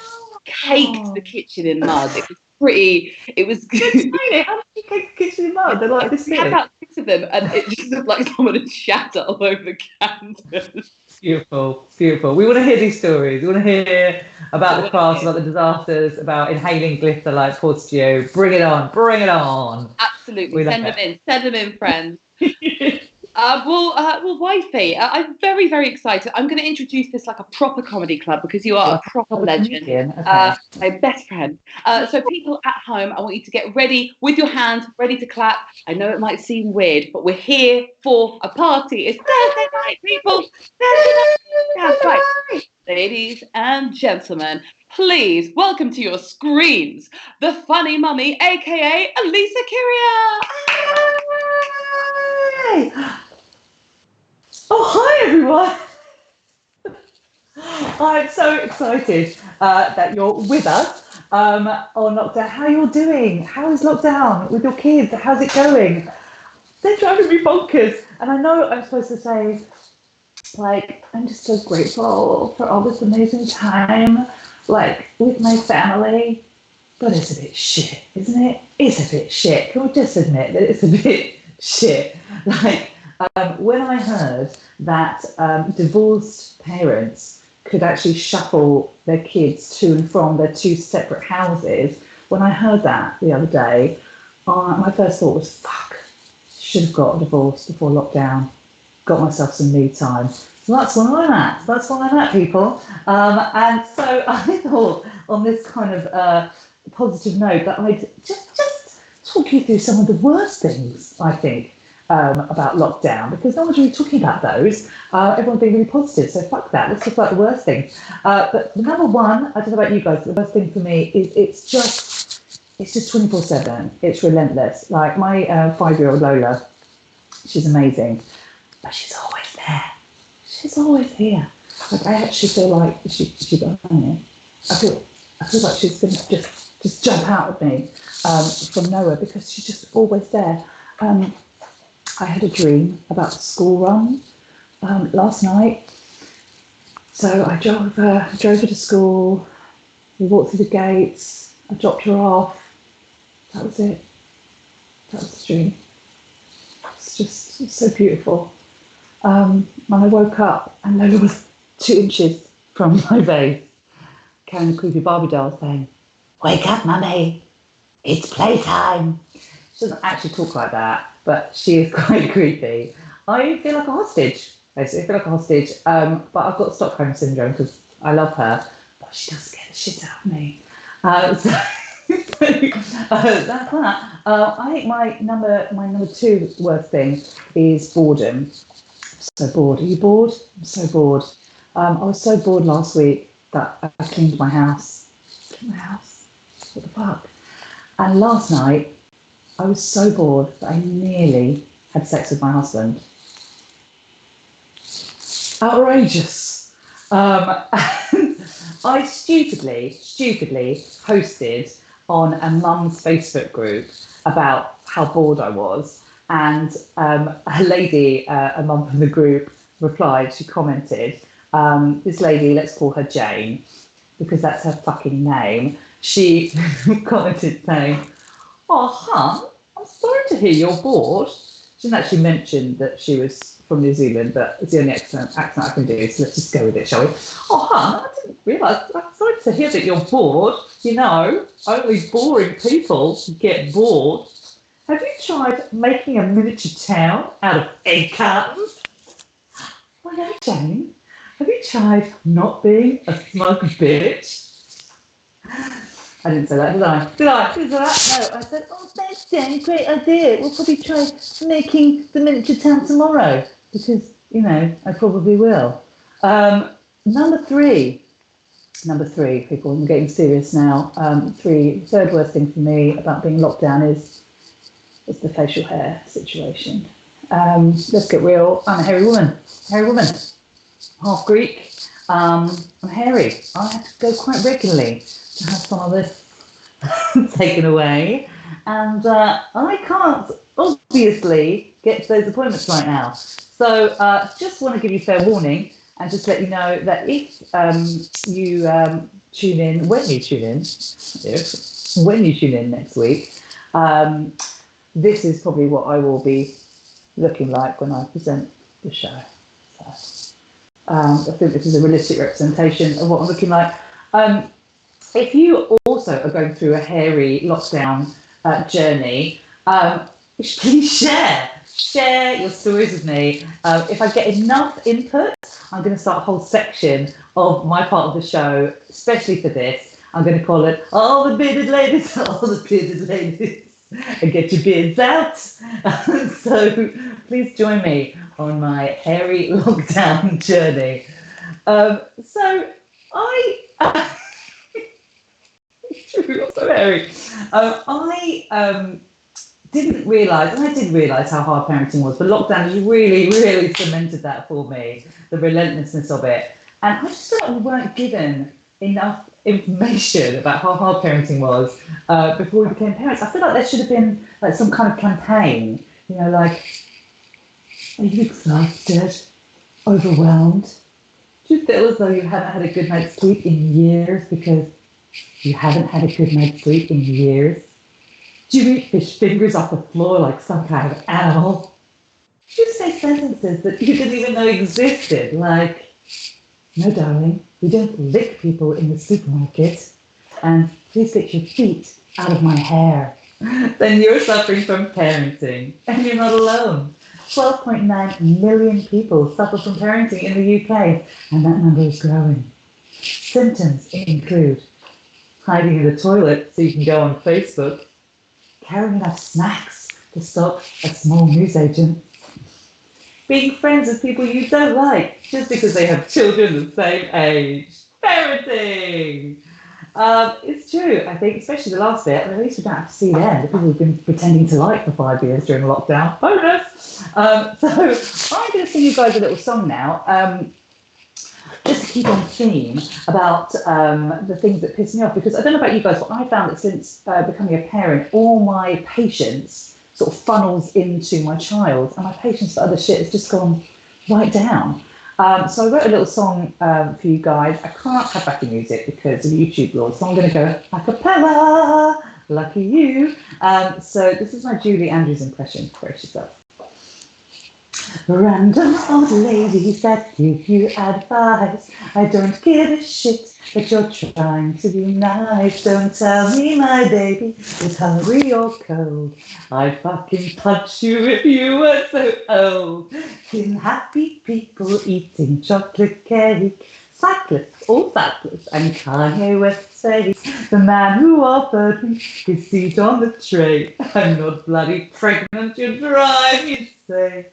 caked the kitchen in mud. It was good. How did you cake the kitchen in mud? They're like this big. We had about 6 of them, and it just looked like someone had shat all over the canvas. Beautiful. We want to hear these stories. We want to hear about the crafts, about the disasters, about inhaling glitter like poor Stu. Bring it on. Absolutely. Send them in, friends. Well, wifey, I'm very, very excited. I'm going to introduce this like a proper comedy club, because you are a proper legend, my best friend. So people at home, I want you to get ready with your hands, ready to clap. I know it might seem weird, but we're here for a party. It's Thursday night, people. That's right. Ladies and gentlemen, please welcome to your screens the funny mummy, aka Alyssa Kyria. Hi. Oh, hi everyone. I'm so excited that you're with us on lockdown. How are you all doing? How is lockdown with your kids? How's it going? They're driving me bonkers. And I know I'm supposed to say, I'm just so grateful for all this amazing time, with my family. But it's a bit shit, isn't it? It's a bit shit. Can we just admit that it's a bit shit? When I heard that divorced parents could actually shuffle their kids to and from their 2 separate houses, when I heard that the other day, my first thought was, fuck, should have got a divorce before lockdown, got myself some me time. So that's where I'm at, people. And so I thought, on this kind of positive note, that I'd just talk you through some of the worst things, I think, about lockdown, because no one's really talking about those. Everyone's being really positive, so fuck that. Let's talk about the worst things. But the number one, I don't know about you guys, but the worst thing for me is it's just 24/7. It's relentless. Like my 5-year-old Lola, she's amazing, but she's always there. She's always here. I actually feel like she's behind me. I feel like she's going to just jump out at me from nowhere, because she's just always there. I had a dream about the school run last night. So I drove her to school. We walked through the gates. I dropped her off. that was it. That was the dream. It's just so beautiful. When I woke up and Lola was 2 inches from my bed, carrying a creepy Barbie doll saying, "Wake up, mummy, it's playtime." She doesn't actually talk like that, but she is quite creepy. I feel like a hostage, basically. I feel like a hostage, but I've got Stockholm syndrome because I love her, but she does scare the shit out of me. So that's that. I think my number 2 worst thing is boredom. I'm so bored. Are you bored? I'm so bored. I was so bored last week that I cleaned my house. What the fuck? And last night, I was so bored that I nearly had sex with my husband. Outrageous. I stupidly posted on a mum's Facebook group about how bored I was, and a lady, a mum from the group, replied. She commented, this lady, let's call her Jane, because that's her fucking name. She commented saying, "Oh, hon, I'm sorry to hear you're bored." She didn't actually mention that she was from New Zealand, but it's the only accent I can do, so let's just go with it, shall we? "Oh, hon, I didn't realise, I'm sorry to hear that you're bored. You know, only boring people get bored. Have you tried making a miniature town out of egg cartons?" "Well, no, Jane. Have you tried not being a smug bitch?" I didn't say that, did I? Did I say that? No, I said, "Oh, thanks, Jane, great idea. We'll probably try making the miniature town tomorrow." Because, you know, I probably will. Number three, people, I'm getting serious now. Third worst thing for me about being locked down is the facial hair situation. Let's get real. I'm a hairy woman. Half Greek. I'm hairy. I have to go quite regularly to have some of this taken away, and I can't obviously get to those appointments right now. So just want to give you fair warning and just let you know that if you tune in, when you tune in next week, this is probably what I will be looking like when I present the show. So, I think this is a realistic representation of what I'm looking like. If you also are going through a hairy lockdown journey, please share your stories with me. If I get enough input, I'm going to start a whole section of my part of the show, especially for this. I'm going to call it "All the Bearded Ladies," and get your beards out. So please join me on my hairy lockdown journey. So I so hairy. I didn't realise how hard parenting was, but lockdown has really cemented that for me, the relentlessness of it. And I just felt like we weren't given enough information about how hard parenting was before we became parents. I feel like there should have been like some kind of campaign, you know, like, "Are you exhausted? Overwhelmed? Do you feel as though you haven't had a good night's sleep in years because you haven't had a good night's sleep in years? Do you eat fish fingers off the floor like some kind of animal?" You say sentences that you didn't even know existed, like, "No, darling, we don't lick people in the supermarket, and please get your feet out of my hair." Then you're suffering from parenting, and you're not alone. 12.9 million people suffer from parenting in the UK, and that number is growing. Symptoms include hiding in the toilet so you can go on Facebook, carrying enough snacks to stop a small newsagent, being friends with people you don't like just because they have children the same age. Parenting! It's true, I think, especially the last bit. At least we don't have to see them, the people we've been pretending to like for 5 years during lockdown. Bonus! So I'm going to sing you guys a little song now, just to keep on theme about the things that piss me off. Because I don't know about you guys, but I found that since becoming a parent, all my patience sort of funnels into my child, and my patience for other shit has just gone right down. So I wrote a little song for you guys. I can't have backing music because of YouTube laws, so I'm going to go a cappella. Lucky you. So this is my Julie Andrews impression. Brace yourself. Random old lady that give you advice. I don't give a shit that you're trying to be nice. Don't tell me my baby is hungry or cold. I'd fucking punch you if you were so old. In happy people eating chocolate cake. Cyclists, all cyclists, and Kanye West says, the man who offered me his seat on the train. I'm not bloody pregnant, you drive me insane.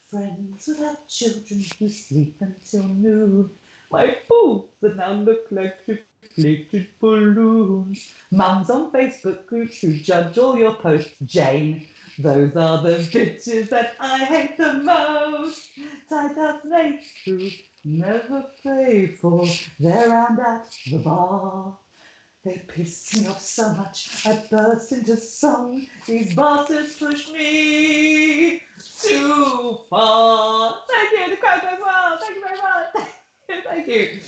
Friends without children who sleep until noon. My boobs that now look like deflated balloons. Mums on Facebook groups who judge all your posts. Jane, those are the bitches that I hate the most. Tight-ass mates who never pay for their hand at the bar. They piss me off so much, I burst into song. These bastards push me too far. Thank you, the crowd goes well. Thank you very much. Thank you.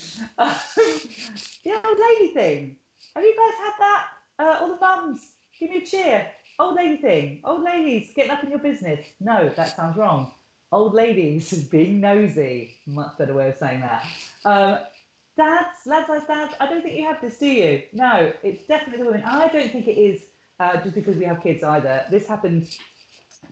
The old lady thing. Have you guys had that? All the mums, give me a cheer. Old lady thing. Old ladies getting up in your business. No, that sounds wrong. Old ladies being nosy. Much better way of saying that. Dads, lads, dads, I don't think you have this, do you? No, it's definitely the women. I don't think it is just because we have kids either. This happened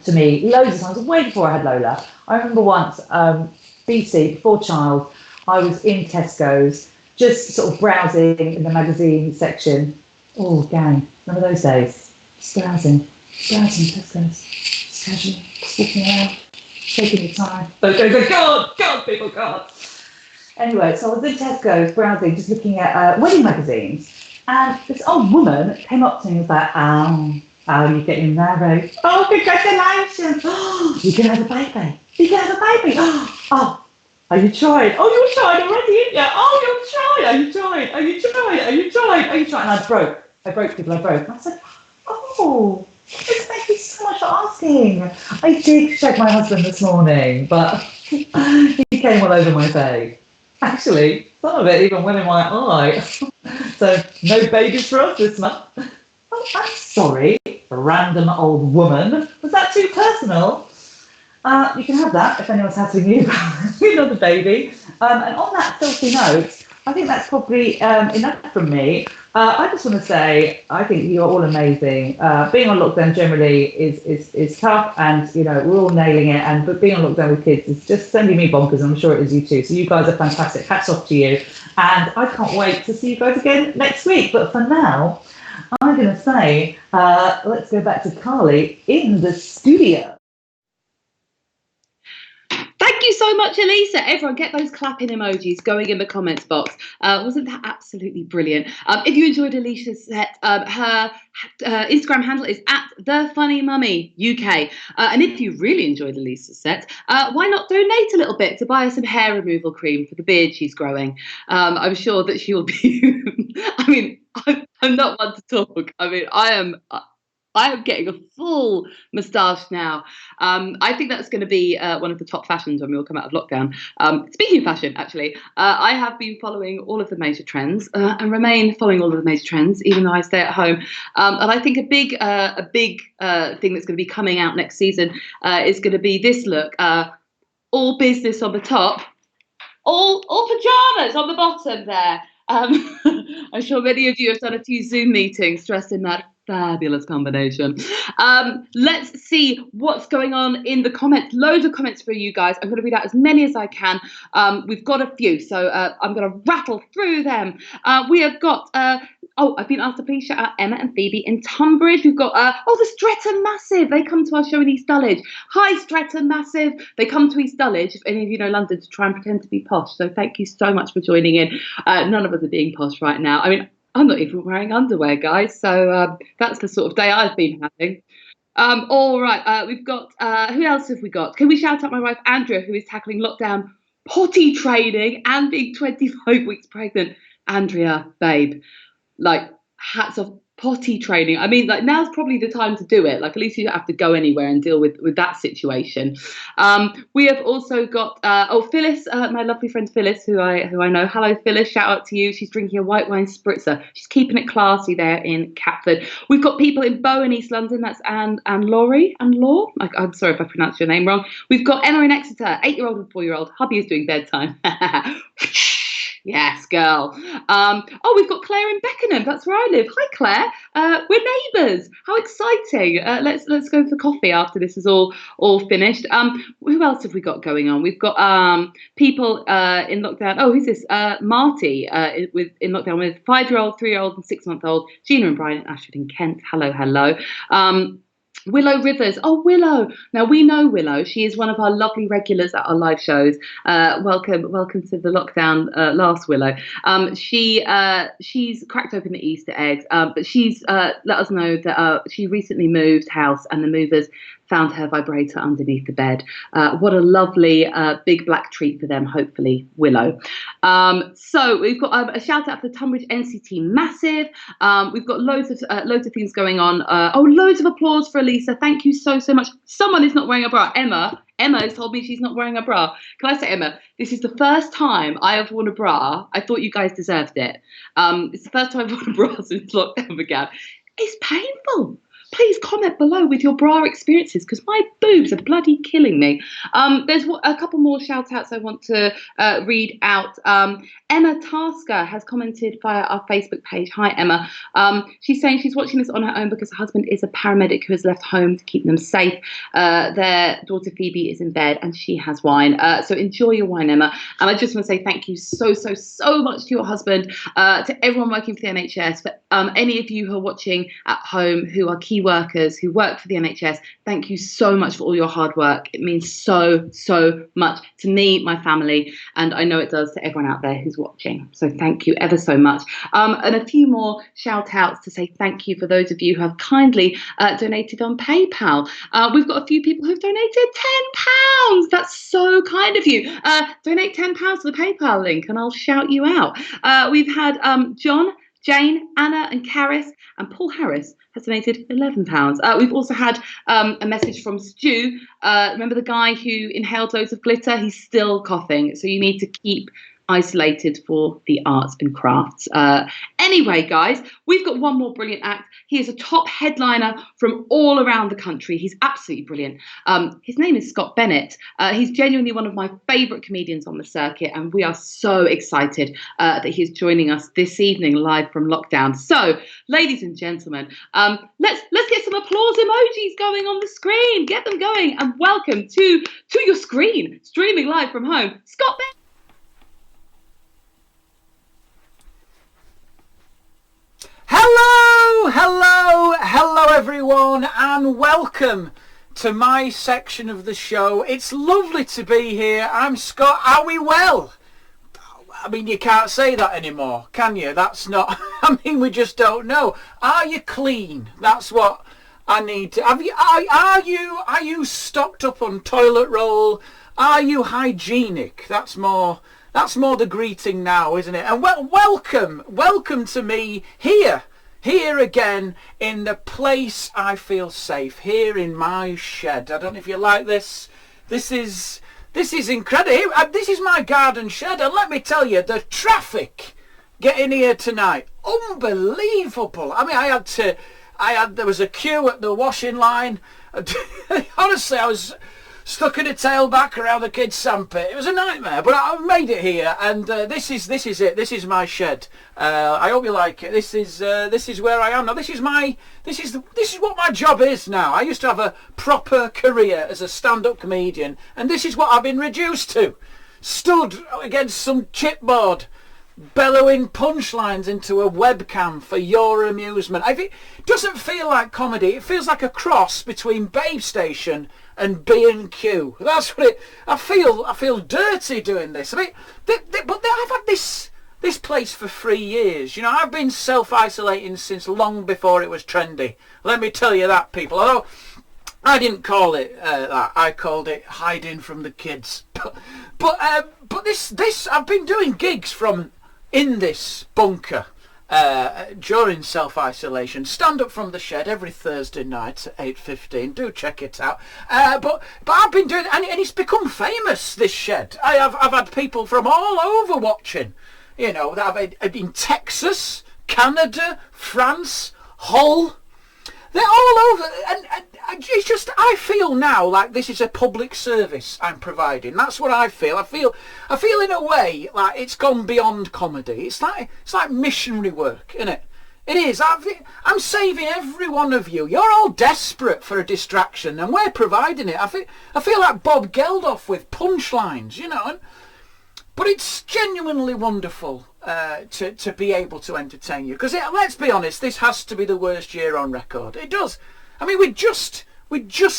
to me loads of times, way before I had Lola. I remember once, BC, before child, I was in Tesco's, just sort of browsing in the magazine section. Oh, gang, remember those days? Just browsing Tesco's, just casually, just walking around, taking your time. God, people, God. Anyway, so I was in Tesco's browsing, just looking at wedding magazines, and this old woman came up to me and was like, oh, you're getting married. Oh, congratulations. Oh, you can have a baby. You can have a baby. Oh, are you trying? Oh, you're trying already, aren't you? Oh, you're trying. Are you trying? Are you trying? Are you trying? Are you trying? And I broke people. And I said, oh, thank you so much for asking. I did shake my husband this morning, but he came all over my face. Actually, some of it even went in my eye. So, no babies for us this month. Oh, I'm sorry, random old woman. Was that too personal? You can have that if anyone's asking you about another baby. And on that filthy note, I think that's probably enough from me. I just want to say, I think you're all amazing. Being on lockdown generally is tough, and we're all nailing it. But being on lockdown with kids is just sending me bonkers. I'm sure it is you too. So you guys are fantastic. Hats off to you. And I can't wait to see you guys again next week. But for now, I'm going to say, let's go back to Carly in the studio. Thank you so much, Elisa. Everyone, get those clapping emojis going in the comments box. Wasn't that absolutely brilliant? If you enjoyed Alicia's set, her Instagram handle is @TheFunnyMummyUK. And if you really enjoyed Elisa's set, why not donate a little bit to buy her some hair removal cream for the beard she's growing? I'm sure that she will be. I mean, I'm not one to talk. I mean, I am getting a full moustache now. I think that's going to be one of the top fashions when we all come out of lockdown. Speaking of fashion, actually, I have been following all of the major trends and remain following all of the major trends, even though I stay at home. And I think a big thing that's going to be coming out next season is going to be this look: all business on the top, all pajamas on the bottom there. I'm sure many of you have done a few Zoom meetings dressed in that fabulous combination. Let's see what's going on in the comments. Loads of comments for you guys. I'm going to read out as many as I can. We've got a few, so I'm going to rattle through them. We have got I've been asked to please shout out Emma and Phoebe in Tunbridge. We've got the Streatham Massive. They come to our show in East Dulwich. Hi, Streatham Massive. They come to East Dulwich, if any of you know London, to try and pretend to be posh. So thank you so much for joining in. None of us are being posh right now. I mean, I'm not even wearing underwear, guys. So that's the sort of day I've been having. All right. We've got, who else have we got? Can we shout out my wife, Andrea, who is tackling lockdown potty training and being 25 weeks pregnant? Andrea, babe, like, hats off. potty training. I mean, like, now's probably the time to do it. Like, at least you don't have to go anywhere and deal with that situation. We have also got Phyllis, my lovely friend Phyllis, who I know. Hello, Phyllis. Shout out to you. She's drinking a white wine spritzer. She's keeping it classy there in Catford. We've got people in Bow in East London. That's Anne and Laurie and Law. I'm sorry if I pronounced your name wrong. We've got Emma in Exeter, 8-year-old and 4-year-old. Hubby is doing bedtime. Yes, girl. We've got Claire in Beckenham. That's where I live. Hi, Claire. We're neighbours. How exciting! Let's go for coffee after this is all finished. Who else have we got going on? We've got people in lockdown. Oh, who's this? Marty in lockdown with 5-year-old, 3-year-old, and 6-month-old. Gina and Brian in Ashford in Kent. Hello. Willow Rivers. Oh, Willow. Now, we know Willow. She is one of our lovely regulars at our live shows. Welcome to the lockdown, last Willow. She's cracked open the Easter eggs, but she's let us know that she recently moved house and the movers found her vibrator underneath the bed. What a lovely big black treat for them, hopefully, Willow. So we've got a shout out for the Tunbridge NCT Massive. We've got loads of things going on. Loads of applause for Elisa. Thank you so much. Someone is not wearing a bra. Emma has told me she's not wearing a bra. Can I say, Emma, this is the first time I have worn a bra. I thought you guys deserved it. It's the first time I've worn a bra since lockdown began. It's painful. Please comment below with your bra experiences, because my boobs are bloody killing me. There's a couple more shout outs I want to read out. Emma Tasker has commented via our Facebook page. Hi, Emma. She's saying she's watching this on her own because her husband is a paramedic who has left home to keep them safe. Their daughter Phoebe is in bed and she has wine. So enjoy your wine, Emma. And I just want to say thank you so much to your husband, to everyone working for the NHS, for any of you who are watching at home who are key workers who work for the NHS. Thank you so much for all your hard work. It means so much to me, my family, and I know it does to everyone out there who's watching. So thank you ever so much. And a few more shout outs to say thank you for those of you who have kindly donated on PayPal. We've got a few people who've donated £10. That's so kind of you. Donate £10 to the PayPal link and I'll shout you out. We've had John, Jane, Anna and Karis, and Paul Harris has donated £11. We've also had a message from Stu. Remember the guy who inhaled loads of glitter? He's still coughing, so you need to keep isolated for the arts and crafts. Anyway, guys, we've got one more brilliant act. He is a top headliner from all around the country. He's absolutely brilliant. His name is Scott Bennett. He's genuinely one of my favourite comedians on the circuit, and we are so excited that he's joining us this evening live from lockdown. So, ladies and gentlemen, let's get some applause emojis going on the screen. Get them going, and welcome to your screen, streaming live from home, Scott Bennett. Hello everyone, and welcome to my section of the show. It's lovely to be here. I'm Scott. Are we well? I mean, you can't say that anymore, can you? That's not, I mean, we just don't know. Are you clean? That's what I need to, are you stocked up on toilet roll? Are you hygienic? That's more the greeting now, isn't it? And welcome to me here again in the place I feel safe, here in my shed. I don't know if you like this. This is incredible. This is my garden shed, and let me tell you, the traffic getting here tonight, unbelievable. I mean, there was a queue at the washing line. Honestly, I was stuck in a tailback around the kids' sandpit. It was a nightmare, but I made it here, and this is it. This is my shed. I hope you like it. This is where I am now. This is what my job is now. I used to have a proper career as a stand-up comedian, and this is what I've been reduced to. Stood against some chipboard, bellowing punchlines into a webcam for your amusement. It doesn't feel like comedy. It feels like a cross between Babe Station and B&Q. That's what it. I feel dirty doing this. I mean, I've had this place for 3 years. You know, I've been self-isolating since long before it was trendy. Let me tell you that, people. Although I didn't call it that. I called it hiding from the kids. But this I've been doing gigs from in this bunker, during self-isolation. Stand Up From the Shed every Thursday night at 8:15. Do check it out. But I've been doing, and it's become famous, this shed. I've had people from all over watching. You know, I've been in Texas, Canada, France, Hull. They're all over, and it's just, I feel now like this is a public service I'm providing. That's what I feel. I feel in a way like it's gone beyond comedy. It's like missionary work, isn't it? It is. I'm saving every one of you. You're all desperate for a distraction, and we're providing it. I feel like Bob Geldof with punchlines, you know. But it's genuinely wonderful to be able to entertain you. Because let's be honest, this has to be the worst year on record. It does. I mean, we just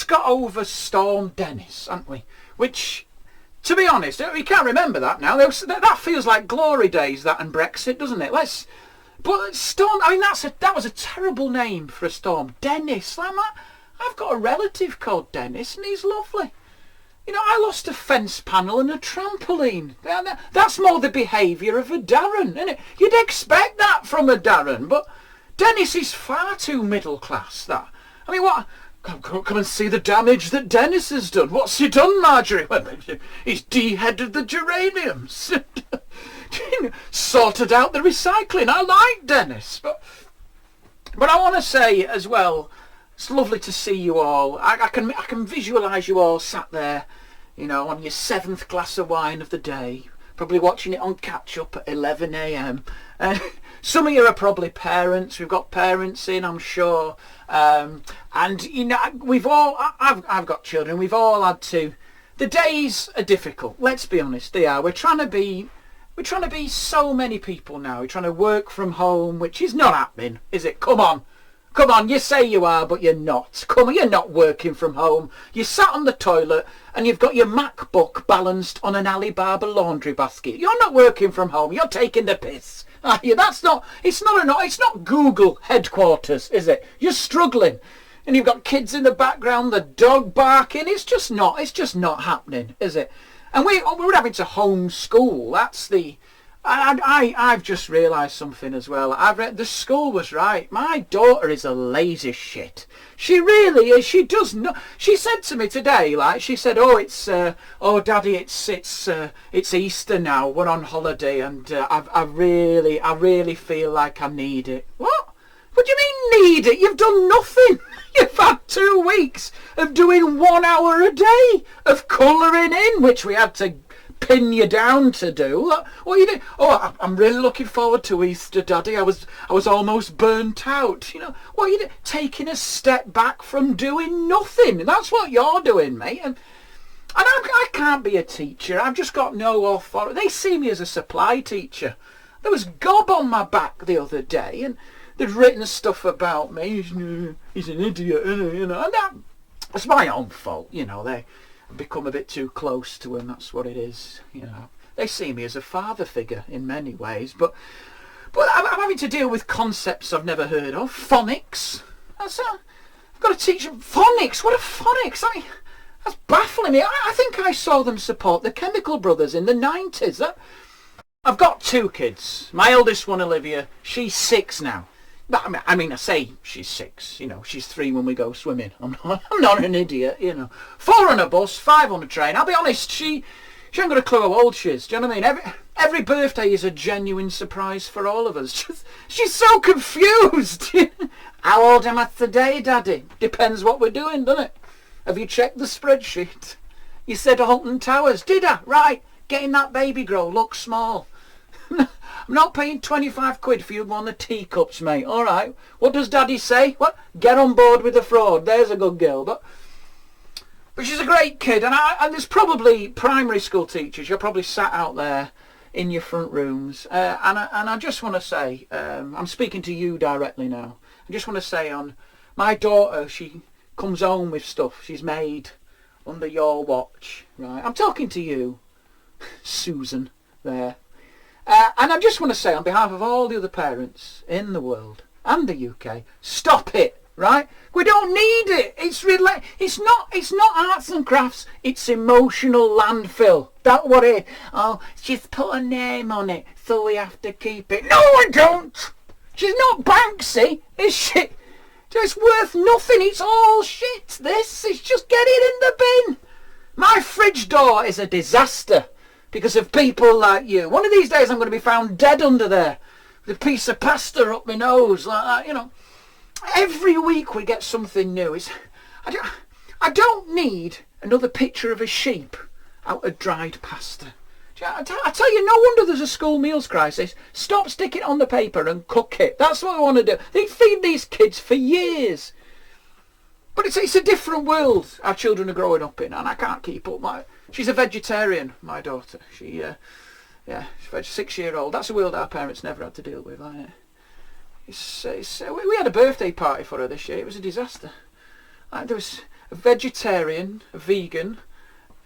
got over Storm Dennis, haven't we? Which, to be honest, we can't remember that now. That feels like glory days, that, and Brexit, doesn't it? But Storm, I mean, that was a terrible name for a storm. Dennis. I've got a relative called Dennis, and he's lovely. You know, I lost a fence panel and a trampoline. That's more the behaviour of a Darren, isn't it? You'd expect that from a Darren, but Dennis is far too middle class, that. I mean, what? Come and see the damage that Dennis has done. What's he done, Marjorie? Well, he's de-headed the geraniums. Sorted out the recycling. I like Dennis. But I want to say as well, it's lovely to see you all. I can visualise you all sat there, you know, on your 7th glass of wine of the day, probably watching it on catch-up at 11 a.m. Some of you are probably parents. We've got parents in, I'm sure. And, you know, I've got children. We've all had to. The days are difficult. Let's be honest, they are. We're trying to be so many people now. We're trying to work from home, which is not happening, is it? Come on, you say you are, but you're not. Come on, you're not working from home. You sat on the toilet and you've got your MacBook balanced on an Alibaba laundry basket. You're not working from home. You're taking the piss. Are you? It's not Google headquarters, is it? You're struggling. And you've got kids in the background, the dog barking. It's just not happening, is it? And we're having to homeschool. That's the... I've just realised something as well. The school was right. My daughter is a lazy shit. She really is. She does not. She said to me today, like, she said, Daddy, it's Easter now. We're on holiday, and I really feel like I need it. What? What do you mean need it? You've done nothing. You've had 2 weeks of doing 1 hour a day of colouring in, which we had to pin you down to do. What are you doing? Oh, I'm really looking forward to Easter, Daddy. I was almost burnt out. You know, what are you doing? Taking a step back from doing nothing. That's what you're doing, mate. And I can't be a teacher. I've just got no authority. They see me as a supply teacher. There was gob on my back the other day, and they'd written stuff about me. He's an idiot, you know. And that's my own fault, you know. They become a bit too close to him. That's what it is, you know. They see me as a father figure in many ways, but I'm having to deal with concepts I've never heard of. Phonics. I've got to teach them phonics. What are phonics? I mean, that's baffling me. I think I saw them support the Chemical Brothers in the 90s. I've got 2 kids. My eldest one, Olivia, she's 6 now. I mean, I say she's 6, you know, she's 3 when we go swimming. I'm not an idiot, you know. 4 on a bus, 5 on a train. I'll be honest, she ain't got a clue how old she is. Do you know what I mean? Every birthday is a genuine surprise for all of us. She's so confused. How old am I today, Daddy? Depends what we're doing, doesn't it? Have you checked the spreadsheet? You said Alton Towers. Did I? Right. Getting that baby grow look small. I'm not paying 25 quid for you on the teacups, mate. All right. What does Daddy say? What? Get on board with the fraud. There's a good girl. But she's a great kid. And there's probably primary school teachers. You're probably sat out there in your front rooms. And I just want to say, I'm speaking to you directly now. I just want to say on my daughter, she comes home with stuff she's made under your watch. Right. I'm talking to you, Susan, there. And I just want to say on behalf of all the other parents in the world and the UK, stop it, right? We don't need it. It's not arts and crafts. It's emotional landfill. That's what it is. Oh, she's put a name on it, so we have to keep it. No, I don't. She's not Banksy, is she? It's worth nothing. It's all shit, this. It's just get it in the bin. My fridge door is a disaster because of people like you. One of these days I'm going to be found dead under there with a piece of pasta up my nose like that, you know. Every week we get something new. I don't need another picture of a sheep out of dried pasta. I tell you, no wonder there's a school meals crisis. Stop sticking it on the paper and cook it. That's what I want to do. They feed these kids for years. But it's a different world our children are growing up in, and I can't keep up. She's a vegetarian, my daughter. She's a 6-year-old. That's a world our parents never had to deal with. We had a birthday party for her this year. It was a disaster. There was a vegetarian, a vegan,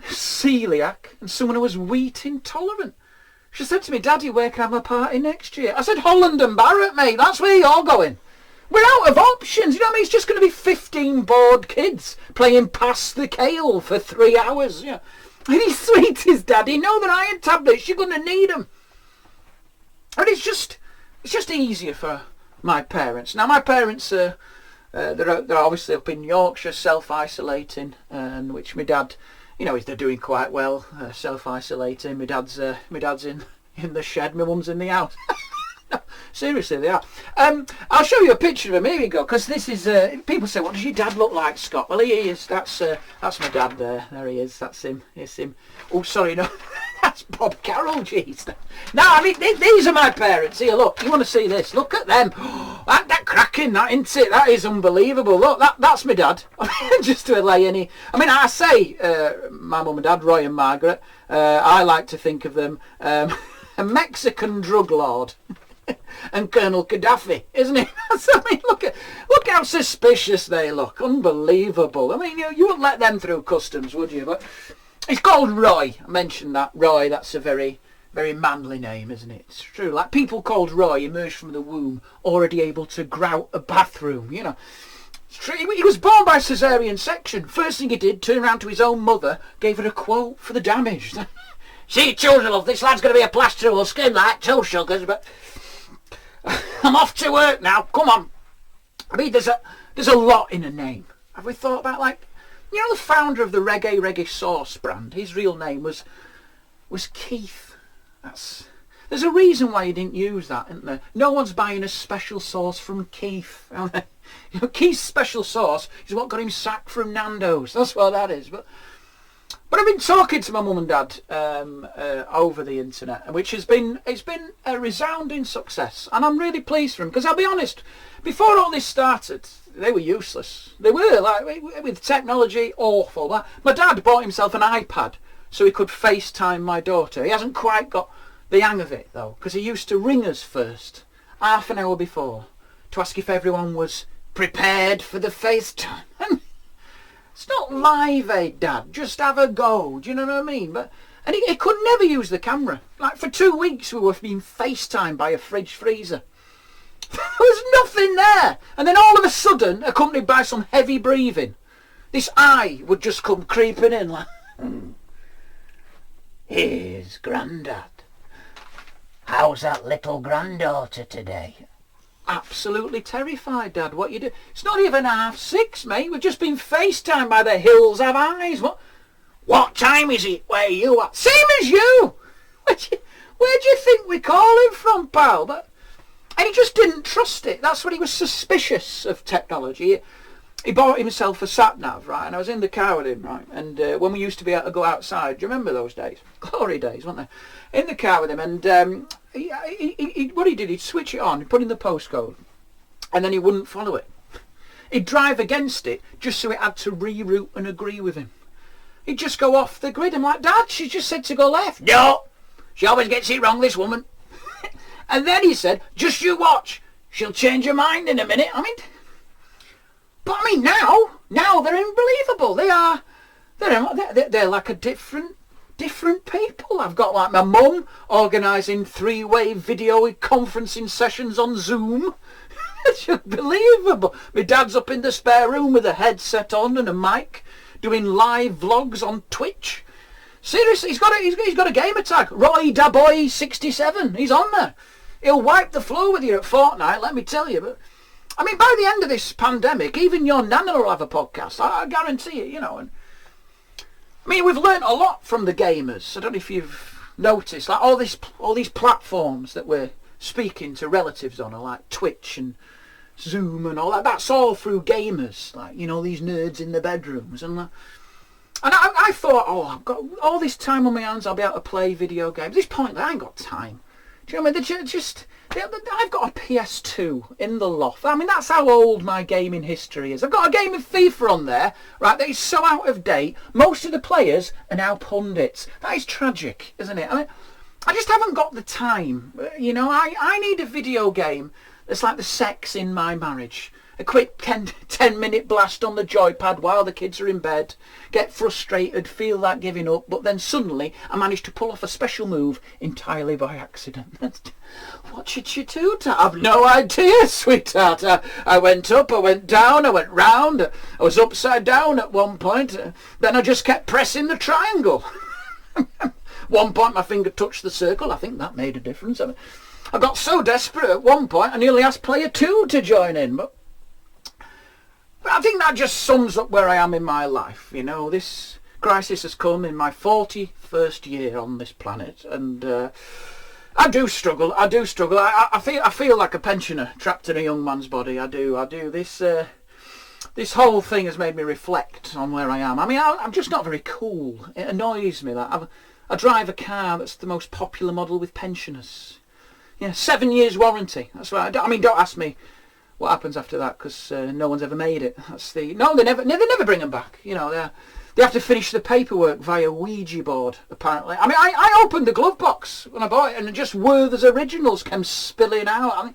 celiac, and someone who was wheat intolerant. She said to me, Daddy, where can I have a party next year? I said, Holland and Barrett, mate. That's where you're going. We're out of options. You know what I mean? It's just going to be 15 bored kids playing Pass the Kale for 3 hours. You know. And he's sweet as Daddy. No, they're iron tablets. You're going to need them. And it's just easier for my parents. Now, my parents, they're obviously up in Yorkshire, self-isolating, and which my dad, you know, they're doing quite well, self-isolating. My dad's in the shed, my mum's in the house. No, seriously, they are. I'll show you a picture of him. Here we go. Because this is people say, "What does your dad look like, Scott?" Well, he is. That's my dad there. There he is. That's him. It's him. Oh, sorry, no, that's Bob Carroll. Jeez. No, I mean these are my parents. Here, look. You want to see this? Look at them. That cracking, that isn't it? That is unbelievable. Look, that's my dad. Just to allay any. I mean, I say my mum and dad, Roy and Margaret. I like to think of them a Mexican drug lord. And Colonel Gaddafi, isn't it? I mean, look how suspicious they look. Unbelievable. I mean, you wouldn't let them through customs, would you? But it's called Roy. I mentioned that. Roy, that's a very, very manly name, isn't it? It's true. Like people called Roy emerged from the womb already able to grout a bathroom, you know. It's true. He was born by caesarean section. First thing he did, turned around to his own mother, gave her a quote for the damage. See, children, love, this lad's going to be a plasterer or skin like toe sugars, but I'm off to work now. Come on. I mean, there's a lot in a name. Have we thought about, like, you know, the founder of the reggae sauce brand? His real name was Keith. There's a reason why he didn't use that, isn't there? No one's buying a special sauce from Keith. You know, Keith's special sauce is what got him sacked from Nando's. That's what that is. But I've been talking to my mum and dad over the internet, which it's been a resounding success, and I'm really pleased for them. Because I'll be honest, before all this started, they were useless. They were, like, with technology, awful. My dad bought himself an iPad so he could FaceTime my daughter. He hasn't quite got the hang of it though, because he used to ring us first, half an hour before, to ask if everyone was prepared for the FaceTime. It's not Live Aid, Dad. Just have a go. Do you know what I mean? And he could never use the camera. Like, for 2 weeks we were being FaceTimed by a fridge freezer. There was nothing there. And then all of a sudden, accompanied by some heavy breathing, this eye would just come creeping in like, Here's Grandad. How's that little granddaughter today? Absolutely terrified, Dad. What you do? It's not even 6:30, mate. We've just been FaceTimed by the hills have eyes. What time is it where you are? Same as you. Where do you think we're calling from, pal? And he just didn't trust it. That's when he was suspicious of technology. He bought himself a sat-nav, right? And I was in the car with him, right? And when we used to be able to go outside, do you remember those days? Glory days, weren't they? In the car with him, and what he did, he'd switch it on, he'd put in the postcode, and then he wouldn't follow it. He'd drive against it just so it had to reroute and agree with him. He'd just go off the grid. I'm like, Dad, she just said to go left. No, she always gets it wrong, this woman. And then he said, just you watch, she'll change her mind in a minute. But now they're unbelievable. They're like a different people. I've got, like, my mum organising 3-way video conferencing sessions on Zoom. It's unbelievable. My dad's up in the spare room with a headset on and a mic, doing live vlogs on Twitch. Seriously, he's got a gamer tag, Roy Da Boy 67. He's on there. he'll wipe the floor with you at Fortnite, let me tell you. But I mean, by the end of this pandemic, even your nana will have a podcast. I guarantee it, you know. And I mean, we've learnt a lot from the gamers. I don't know if you've noticed, like all these platforms that we're speaking to relatives on are like Twitch and Zoom and all that. That's all through gamers, like, you know, these nerds in the bedrooms. And I thought, oh, I've got all this time on my hands, I'll be able to play video games. At this point, I ain't got time. Do you know what I mean? I've got a PS2 in the loft. I mean, that's how old my gaming history is. I've got a game of FIFA on there, right, that is so out of date. Most of the players are now pundits. That is tragic, isn't it? I mean, I just haven't got the time. You know, I need a video game that's like the sex in my marriage. A quick 10-minute blast on the joypad while the kids are in bed, get frustrated, feel like giving up, but then suddenly I manage to pull off a special move entirely by accident. What should you do? I've no idea, sweetheart. I went up, I went down, I went round, I was upside down at one point, then I just kept pressing the triangle. One point my finger touched the circle, I think that made a difference. I got so desperate at one point I nearly asked player 2 to join in, but I think that just sums up where I am in my life. You know, this crisis has come in my 41st year on this planet, and I do struggle. I feel like a pensioner trapped in a young man's body. I do. This whole thing has made me reflect on where I am. I mean, I'm just not very cool. It annoys me that I drive a car that's the most popular model with pensioners. Yeah, 7 years warranty. That's right. I mean, don't ask me what happens after that, because no one's ever made it. They never bring them back. You know, they have to finish the paperwork via Ouija board, apparently. I mean, I opened the glove box when I bought it, and just Werther's originals came spilling out. I mean,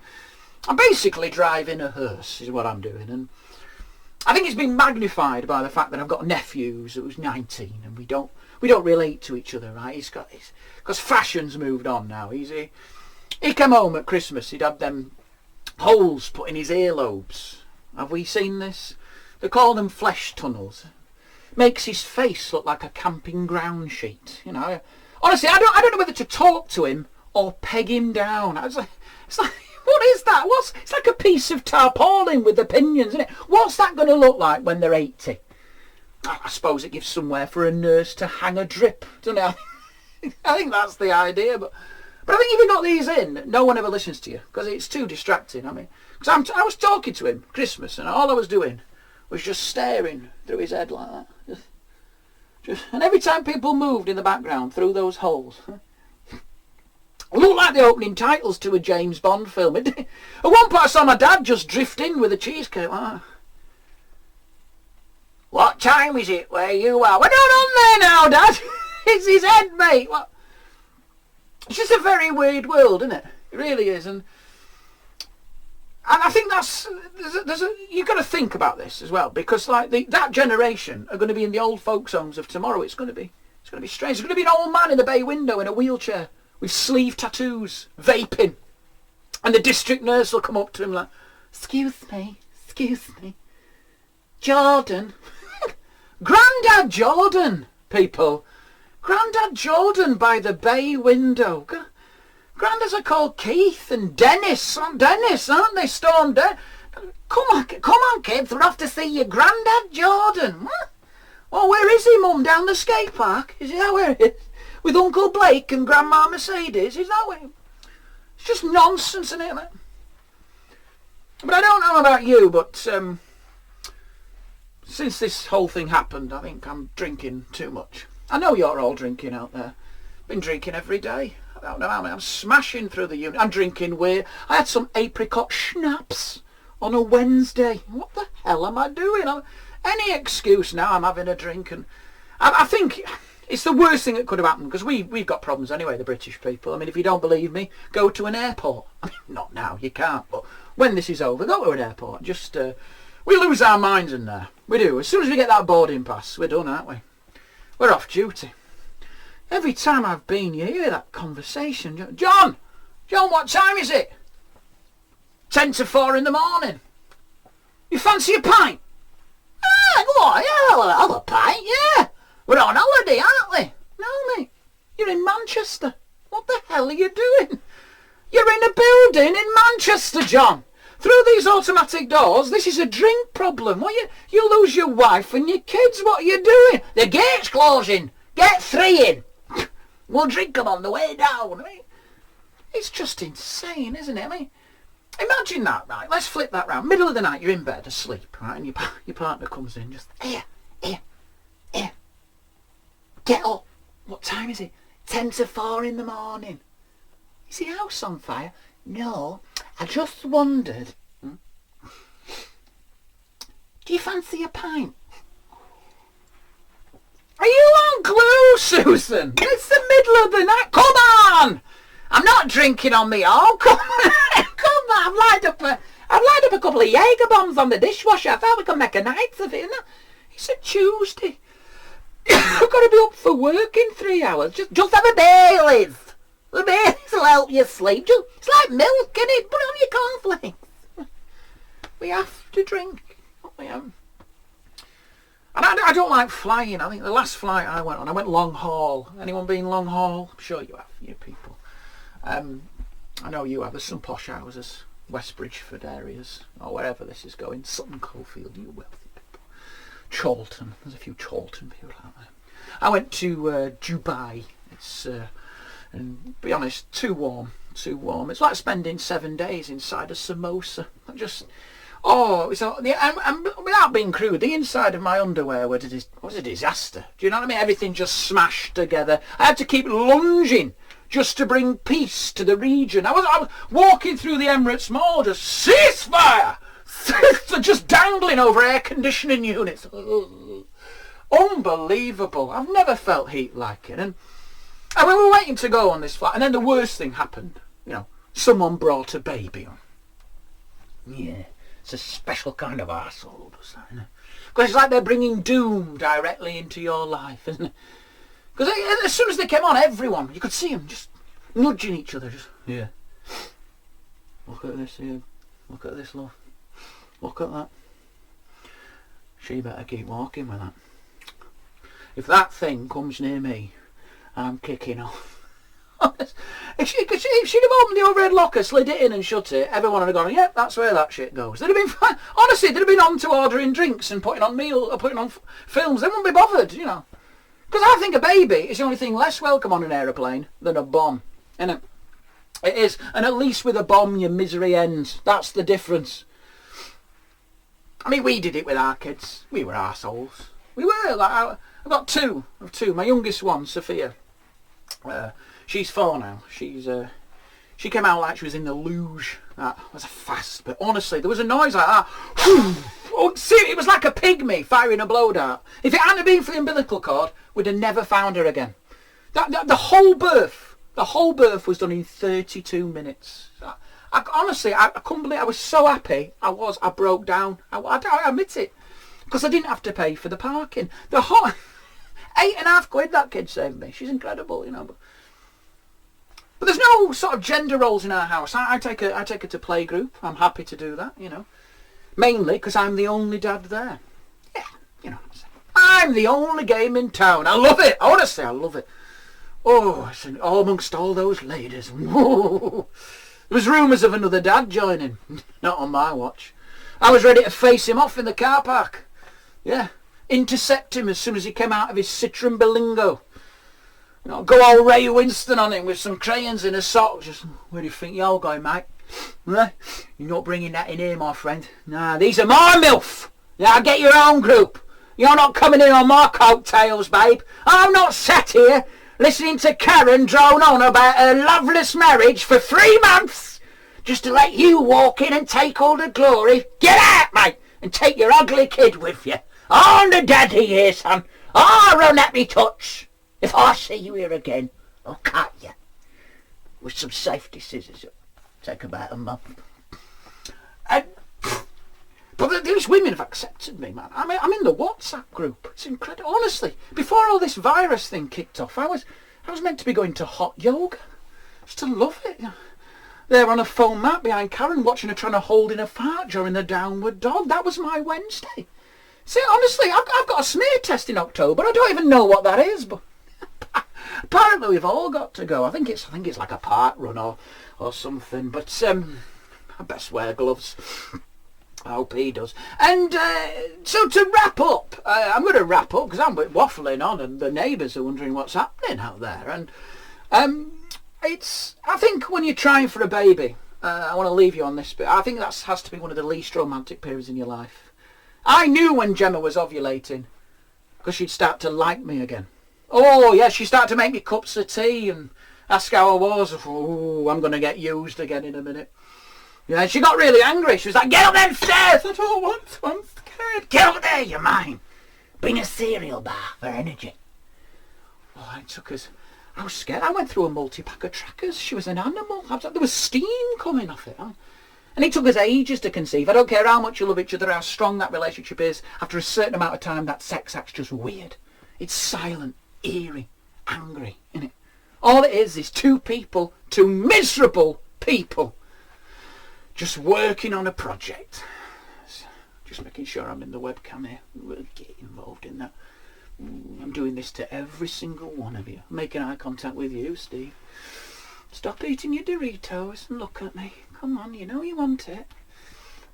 I'm basically driving a hearse, is what I'm doing, and I think it's been magnified by the fact that I've got nephews who's 19, and we don't relate to each other, right? Because fashion's moved on now. He came home at Christmas. He'd had them holes put in his earlobes. Have we seen this? They call them flesh tunnels. Makes his face look like a camping ground sheet. You know, honestly, I don't know whether to talk to him or peg him down. It's like, what is that? It's like a piece of tarpaulin with opinions in it. What's that going to look like when they're 80? I suppose it gives somewhere for a nurse to hang a drip, doesn't it? I think that's the idea, but I think if you got these in, no one ever listens to you, because it's too distracting. I mean, because I was talking to him Christmas, and all I was doing was just staring through his head like that. And every time people moved in the background through those holes, it looked like the opening titles to a James Bond film. At one point I saw my dad just drift in with a cheesecake like that. What time is it where you are? We're not on there now, Dad. It's his head, mate. What? It's just a very weird world, isn't it? It really is, and I think you've got to think about this as well, because like that generation are going to be in the old folks' homes of tomorrow. It's going to be strange. There's going to be an old man in the bay window in a wheelchair with sleeve tattoos, vaping, and the district nurse will come up to him like, excuse me, Jordan, Grandad Jordan, people. Grandad Jordan by the bay window. Granddads are called Keith and Dennis, aren't they? Storm Dennis. Come on, kids, we're off to see your Grandad Jordan. What? Oh, where is he, Mum? Down the skate park? Is that where it is? With Uncle Blake and Grandma Mercedes? Is that where? It's just nonsense, isn't it? But I don't know about you, but since this whole thing happened, I think I'm drinking too much. I know you're all drinking out there. Been drinking every day. I don't know how many. I'm smashing through the unit. I'm drinking weird. I had some apricot schnapps on a Wednesday. What the hell am I doing? Any excuse now, I'm having a drink. And I think it's the worst thing that could have happened, because we've got problems anyway, the British people. I mean, if you don't believe me, go to an airport. I mean, not now, you can't. But when this is over, go to an airport. Just, we lose our minds in there. We do. As soon as we get that boarding pass, we're done, aren't we? We're off duty. Every time I've been, you hear that conversation. John, what time is it? 10 to 4 in the morning. You fancy a pint? Ah, go on, yeah, I'll have a pint, yeah. We're on holiday, aren't we? No, mate. You're in Manchester. What the hell are you doing? You're in a building in Manchester, John. Through these automatic doors, this is a drink problem. Well, you lose your wife and your kids. What are you doing? The gate's closing. Get 3 in. We'll drink them on the way down. I mean, it's just insane, isn't it? I mean, imagine that, right? Let's flip that round. Middle of the night, you're in bed asleep, right? And your partner comes in, just, here. Get up. What time is it? 10 to 4 in the morning. Is the house on fire? No, I just wondered. Do you fancy a pint? Are you on glue, Susan? It's the middle of the night. Come on! I'm not drinking on me own. Come on, come on. I've lined up a couple of Jaeger bombs on the dishwasher. I thought we could make a night of it. It's a Tuesday. I've got to be up for work in 3 hours. Just have a Baileys. The Baileys will help you sleep. It's like milk, innit? Put it on your cornflakes. We have to drink. We have. And I don't like flying. I think the last flight I went long haul. Anyone been long haul? I'm sure you have, you people. I know you have. There's some posh houses, West Bridgeford areas, or wherever this is going. Sutton Coldfield, you wealthy people. Chorlton. There's a few Chorlton people out there. I went to Dubai. It's, and be honest, too warm. It's like spending 7 days inside a samosa. Oh, and without being crude, the inside of my underwear was a disaster. Do you know what I mean? Everything just smashed together. I had to keep lunging just to bring peace to the region. I was walking through the Emirates Mall, just ceasefire! Just dangling over air conditioning units. Unbelievable. I've never felt heat like it. And we were waiting to go on this flight, and then the worst thing happened. You know, someone brought a baby on. Yeah. It's a special kind of arsehole, does that, isn't it? Because it's like they're bringing doom directly into your life, isn't it? Because as soon as they came on, everyone, you could see them just nudging each other, just, yeah. Look at this here. Look at this, love. Look at that. She better keep walking with that. If that thing comes near me, I'm kicking off. If she'd have opened the overhead locker, slid it in and shut it, everyone would have gone, yep, that's where that shit goes. They'd have been fine. Honestly, they'd have been on to ordering drinks and putting on films. They wouldn't be bothered, you know. Because I think a baby is the only thing less welcome on an aeroplane than a bomb. Innit? It is. And at least with a bomb, your misery ends. That's the difference. I mean, we did it with our kids. We were arseholes. We were. I've got two. My youngest one, Sophia. She's 4 now. She came out like she was in the luge. That was a fast, but honestly, there was a noise like that. Oh, see, it was like a pygmy firing a blow dart. If it hadn't been for the umbilical cord, we'd have never found her again. The whole birth was done in 32 minutes. Honestly, I couldn't believe. I was so happy. I broke down. I admit it, because I didn't have to pay for the parking. The whole £8.50 that kid saved me. She's incredible, you know. But there's no sort of gender roles in our house. I take her to playgroup. I'm happy to do that, you know. Mainly because I'm the only dad there. Yeah, you know. I'm the only game in town. I love it. Honestly, I love it. Oh, all amongst all those ladies. Whoa. There was rumours of another dad joining. Not on my watch. I was ready to face him off in the car park. Yeah. Intercept him as soon as he came out of his Citroen Berlingo. You know, go all Ray Winston on him with some crayons in a sock. Just, where do you think you're going, mate? You're not bringing that in here, my friend. Nah, these are my MILF. Now get your own group. You're not coming in on my coattails, babe. I'm not sat here listening to Karen drone on about her loveless marriage for 3 months just to let you walk in and take all the glory. Get out, mate, and take your ugly kid with you. I'm the daddy here, son. I'll run at me touch. If I see you here again, I'll cut you with some safety scissors. It'll take about a month. But these women have accepted me, man. I mean, I'm in the WhatsApp group. It's incredible. Honestly, before all this virus thing kicked off, I was meant to be going to hot yoga. I used to love it. There on a foam mat behind Karen, watching her trying to hold in a fart during the downward dog. That was my Wednesday. See, honestly, I've got a smear test in October. I don't even know what that is, but Apparently we've all got to go. I think it's like a park run or something. But I best wear gloves. I hope he does. And so to wrap up, I'm going to wrap up because I'm waffling on and the neighbours are wondering what's happening out there. And I think when you're trying for a baby, I want to leave you on this bit. I think that has to be one of the least romantic periods in your life. I knew when Gemma was ovulating because she'd start to like me again. Oh yeah, she'd start to make me cups of tea and ask how I was. Oh, I'm going to get used again in a minute. Yeah, and she got really angry. She was like, get up them stairs! I don't want to, I'm scared. Get up there, you're mine. Bring a cereal bar for energy. Oh, it took us... I was scared. I went through a multi-pack of trackers. She was an animal. There was steam coming off it. And it took us ages to conceive. I don't care how much you love each other, how strong that relationship is. After a certain amount of time, that sex act's just weird. It's silent, eerie, angry, innit? All it is two people, two miserable people, just working on a project. Just making sure I'm in the webcam here. We'll get involved in that. I'm doing this to every single one of you. I'm making eye contact with you, Steve. Stop eating your Doritos and look at me. Come on, you know you want it.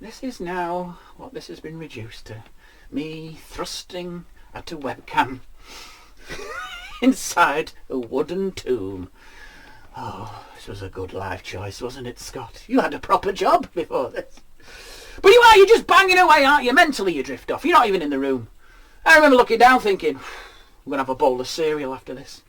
This is now what this has been reduced to. Me thrusting at a webcam inside a wooden tomb. Oh, this was a good life choice, wasn't it, Scott? You had a proper job before this. But you're just banging away, aren't you? Mentally you drift off. You're not even in the room. I remember looking down thinking, I'm going to have a bowl of cereal after this.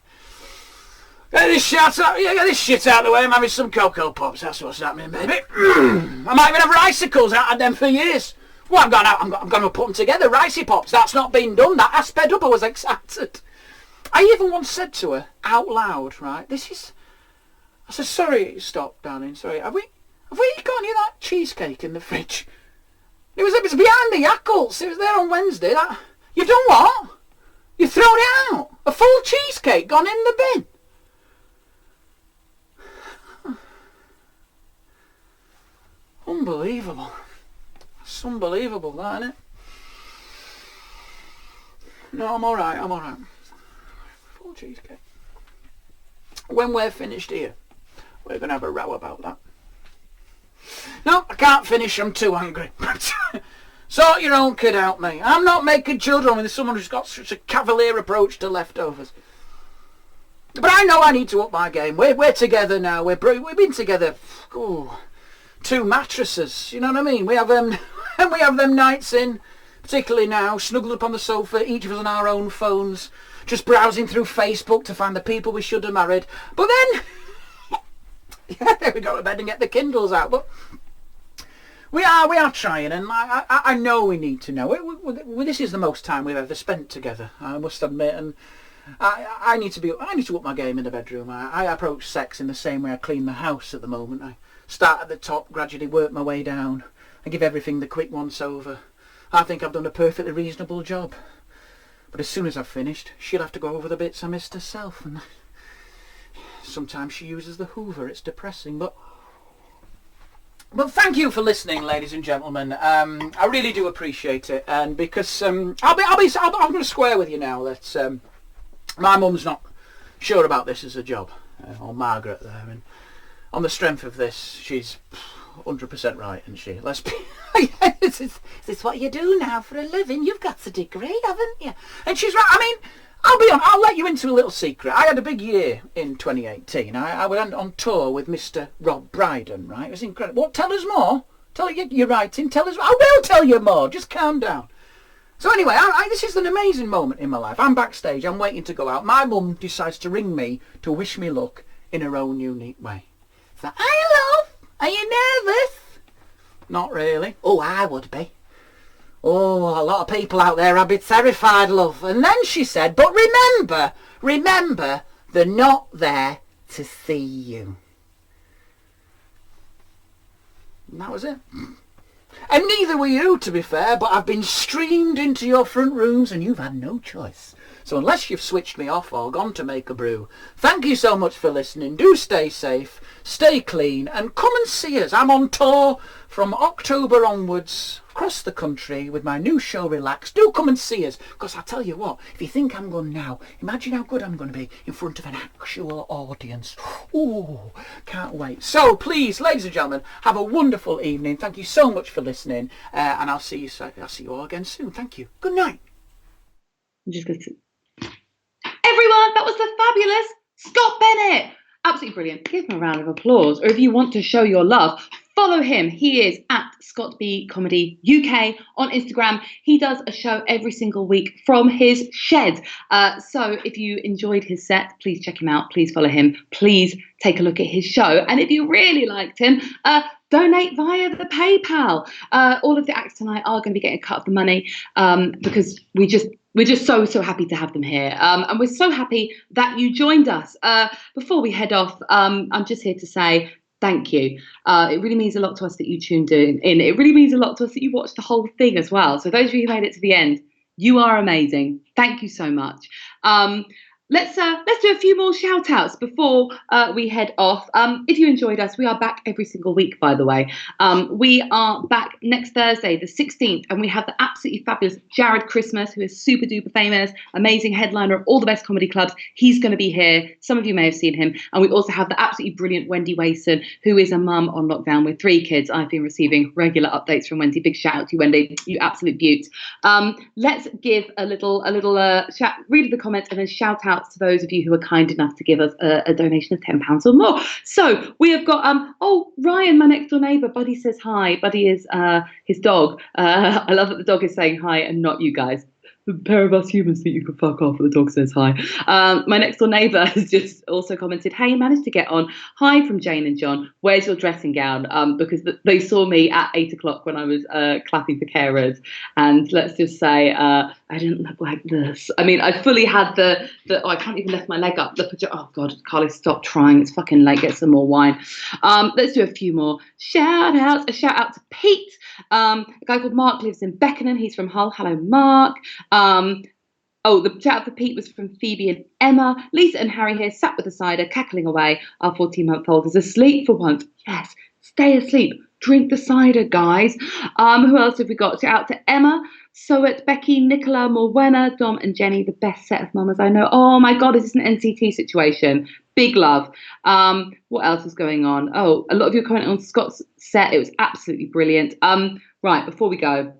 Get this shit out of the way. I'm having some Cocoa Pops. That's what's happening, baby. I might even have icicles. I had them for years. Well, I'm going to put them together. Ricey Pops. That's not been done. That I sped up. I was excited. I even once said to her out loud, right, I said, sorry, stop, darling, sorry. Have we got any of that cheesecake in the fridge? It was behind the Yakults. It was there on Wednesday. You've done what? You've thrown it out. A full cheesecake gone in the bin. Unbelievable. It's unbelievable, that, isn't it? No, I'm alright. Full cheesecake. When we're finished here, we're going to have a row about that. No, I can't finish. I'm too hungry. Sort your own kid out, mate. I'm not making children with someone who's got such a cavalier approach to leftovers. But I know I need to up my game. We're together now. We've been together. Ooh, 2 mattresses. You know what I mean? We have them nights in, particularly now, snuggled up on the sofa, each of us on our own phones, just browsing through Facebook to find the people we should have married. But then, yeah, we go to bed and get the Kindles out. But we are trying, and I know we need to know. This is the most time we've ever spent together, I must admit, and I need to up my game in the bedroom. I approach sex in the same way I clean the house at the moment. I start at the top, gradually work my way down. I give everything the quick once over. I think I've done a perfectly reasonable job. But as soon as I've finished, she'll have to go over the bits I missed herself. And sometimes she uses the Hoover. It's depressing, but thank you for listening, ladies and gentlemen. I really do appreciate it, and because I'm going to square with you now that my mum's not sure about this as a job, or Margaret there, and on the strength of this, she's 100% right, isn't she? Let's be. Is this what you do now for a living? You've got the degree, haven't you? And she's right. I mean, I'll be on. I'll let you into a little secret. I had a big year in 2018. I went on tour with Mr. Rob Brydon. Right, it was incredible. What? Tell us more. You're writing. Tell us. I will tell you more. Just calm down. So anyway, this is an amazing moment in my life. I'm backstage. I'm waiting to go out. My mum decides to ring me to wish me luck in her own unique way. So, hi, love. Are you nervous? Not really. Oh, I would be. Oh, a lot of people out there, I'd be terrified, love. And then she said, but remember, they're not there to see you. And that was it. And neither were you, to be fair, but I've been streamed into your front rooms and you've had no choice So unless you've switched me off or gone to make a brew, thank you so much for listening. Do stay safe, stay clean, and come and see us. I'm on tour from October onwards across the country with my new show, Relax. Do come and see us, because I tell you what, if you think I'm going now, imagine how good I'm going to be in front of an actual audience. Ooh, can't wait. So please, ladies and gentlemen, have a wonderful evening. Thank you so much for listening, and I'll see you all again soon. Thank you. Good night. I'm just going to... Everyone, that was the fabulous Scott Bennett. Absolutely brilliant. Give him a round of applause. Or if you want to show your love, follow him. He is at Scott B Comedy UK on Instagram. He does a show every single week from his shed. So if you enjoyed his set, please check him out. Please follow him. Please take a look at his show. And if you really liked him, donate via the PayPal. All of the acts tonight are going to be getting a cut of the money because we're just so happy to have them here. And we're so happy that you joined us. Before we head off, I'm just here to say thank you. It really means a lot to us that you tuned in. It really means a lot to us that you watched the whole thing as well. So those of you who made it to the end, you are amazing. Thank you so much. Let's do a few more shout outs before we head off. If you enjoyed us, we are back every single week, by the way. We are back next Thursday, the 16th, and we have the absolutely fabulous Jared Christmas, who is super duper famous, amazing headliner of all the best comedy clubs. He's going to be here. Some of you may have seen him. And we also have the absolutely brilliant Wendy Wason, who is a mum on lockdown with 3 kids. I've been receiving regular updates from Wendy. Big shout out to you, Wendy. You absolute beaut. Let's give a little shout, read the comments, and then shout out to those of you who are kind enough to give us a donation of £10 or more. So we have got Ryan, my next door neighbour. Buddy says hi. Buddy is his dog. I love that the dog is saying hi and not you guys. The pair of us humans think you can fuck off, and the dog says hi. My next door neighbour has just also commented, hey, managed to get on. Hi from Jane and John. Where's your dressing gown? Because they saw me at 8 o'clock when I was clapping for carers. And let's just say I didn't look like this. I mean, I fully had I can't even lift my leg up. Oh, God, Carly, stop trying. It's fucking late. Get some more wine. Let's do a few more shout outs. A shout out to Pete. A guy called Mark lives in Beckenham. He's from Hull. Hello, Mark. The shout out for Pete was from Phoebe and Emma. Lisa and Harry here sat with a cider, cackling away. Our 14-month-old is asleep for once. Yes, stay asleep. Drink the cider, guys. Who else have we got? Shout out to Emma, Soet, Becky, Nicola, Morwenna, Dom and Jenny, the best set of mamas I know. Oh my God, is this an NCT situation? Big love. What else is going on? Oh, a lot of you commented on Scott's set. It was absolutely brilliant. Right, before we go,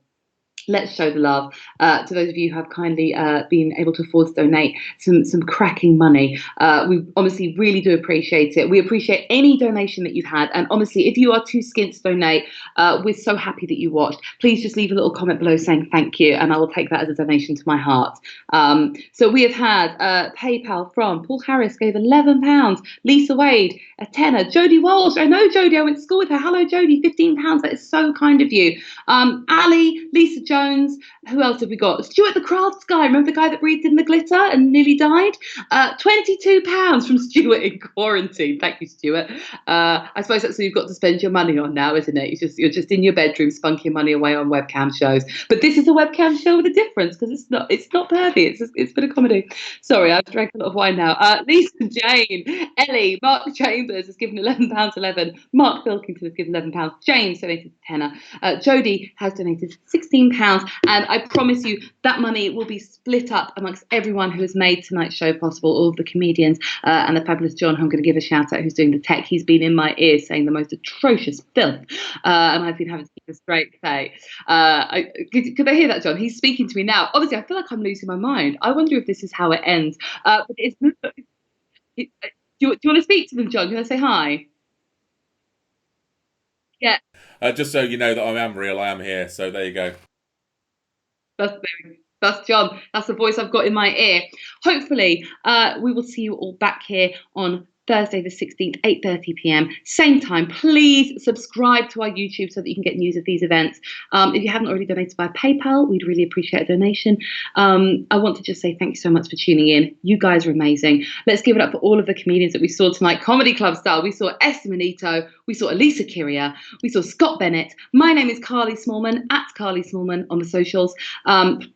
let's show the love to those of you who have kindly been able to afford to donate some cracking money. We honestly really do appreciate it. We appreciate any donation that you've had. And honestly, if you are too skint to donate, we're so happy that you watched. Please just leave a little comment below saying thank you, and I will take that as a donation to my heart. So we have had PayPal from Paul Harris gave £11, Lisa Wade a tenner, Jodie Walsh. I know Jodie, I went to school with her. Hello, Jodie, £15. That is so kind of you. Ali, Lisa Jones. Who else have we got? Stuart the Crafts guy. Remember the guy that breathed in the glitter and nearly died? £22 from Stuart in quarantine. Thank you, Stuart. I suppose that's what you've got to spend your money on now, isn't it? You're just in your bedroom spunking money away on webcam shows. But this is a webcam show with a difference, because it's not pervy. It's been a comedy. Sorry, I've drank a lot of wine now. Lisa Jane, Ellie, Mark Chambers has given £11.11. Mark Bilkington has given £11. James donated tenner. Jodie has donated £16. And I promise you that money will be split up amongst everyone who has made tonight's show possible, all of the comedians and the fabulous John, who I'm going to give a shout out, who's doing the tech. He's been in my ear saying the most atrocious filth, and I've been having to keep a straight face. Could I hear that, John? He's speaking to me now. Obviously, I feel like I'm losing my mind. I wonder if this is how it ends. But do you want to speak to them, John? Can I say hi? Yeah. Just so you know that I am real, I am here. So there you go. That's John. That's the voice I've got in my ear. Hopefully, we will see you all back here on Thursday the 16th, 8:30 p.m. Same time. Please subscribe to our YouTube so that you can get news of these events. If you haven't already donated by PayPal, we'd really appreciate a donation. I want to just say thank you so much for tuning in. You guys are amazing. Let's give it up for all of the comedians that we saw tonight, comedy club style. We saw Esther Manito, we saw Alyssa Kiria, we saw Scott Bennett. My name is Carly Smallman, at Carly Smallman on the socials.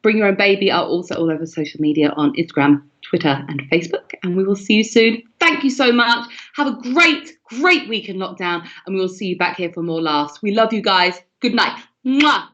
Bring Your Own Baby are also all over social media on Instagram, Twitter and Facebook, and we will see you soon. Thank you so much. Have a great week in lockdown, and we will see you back here for more laughs. We love you guys. Good night. Mwah.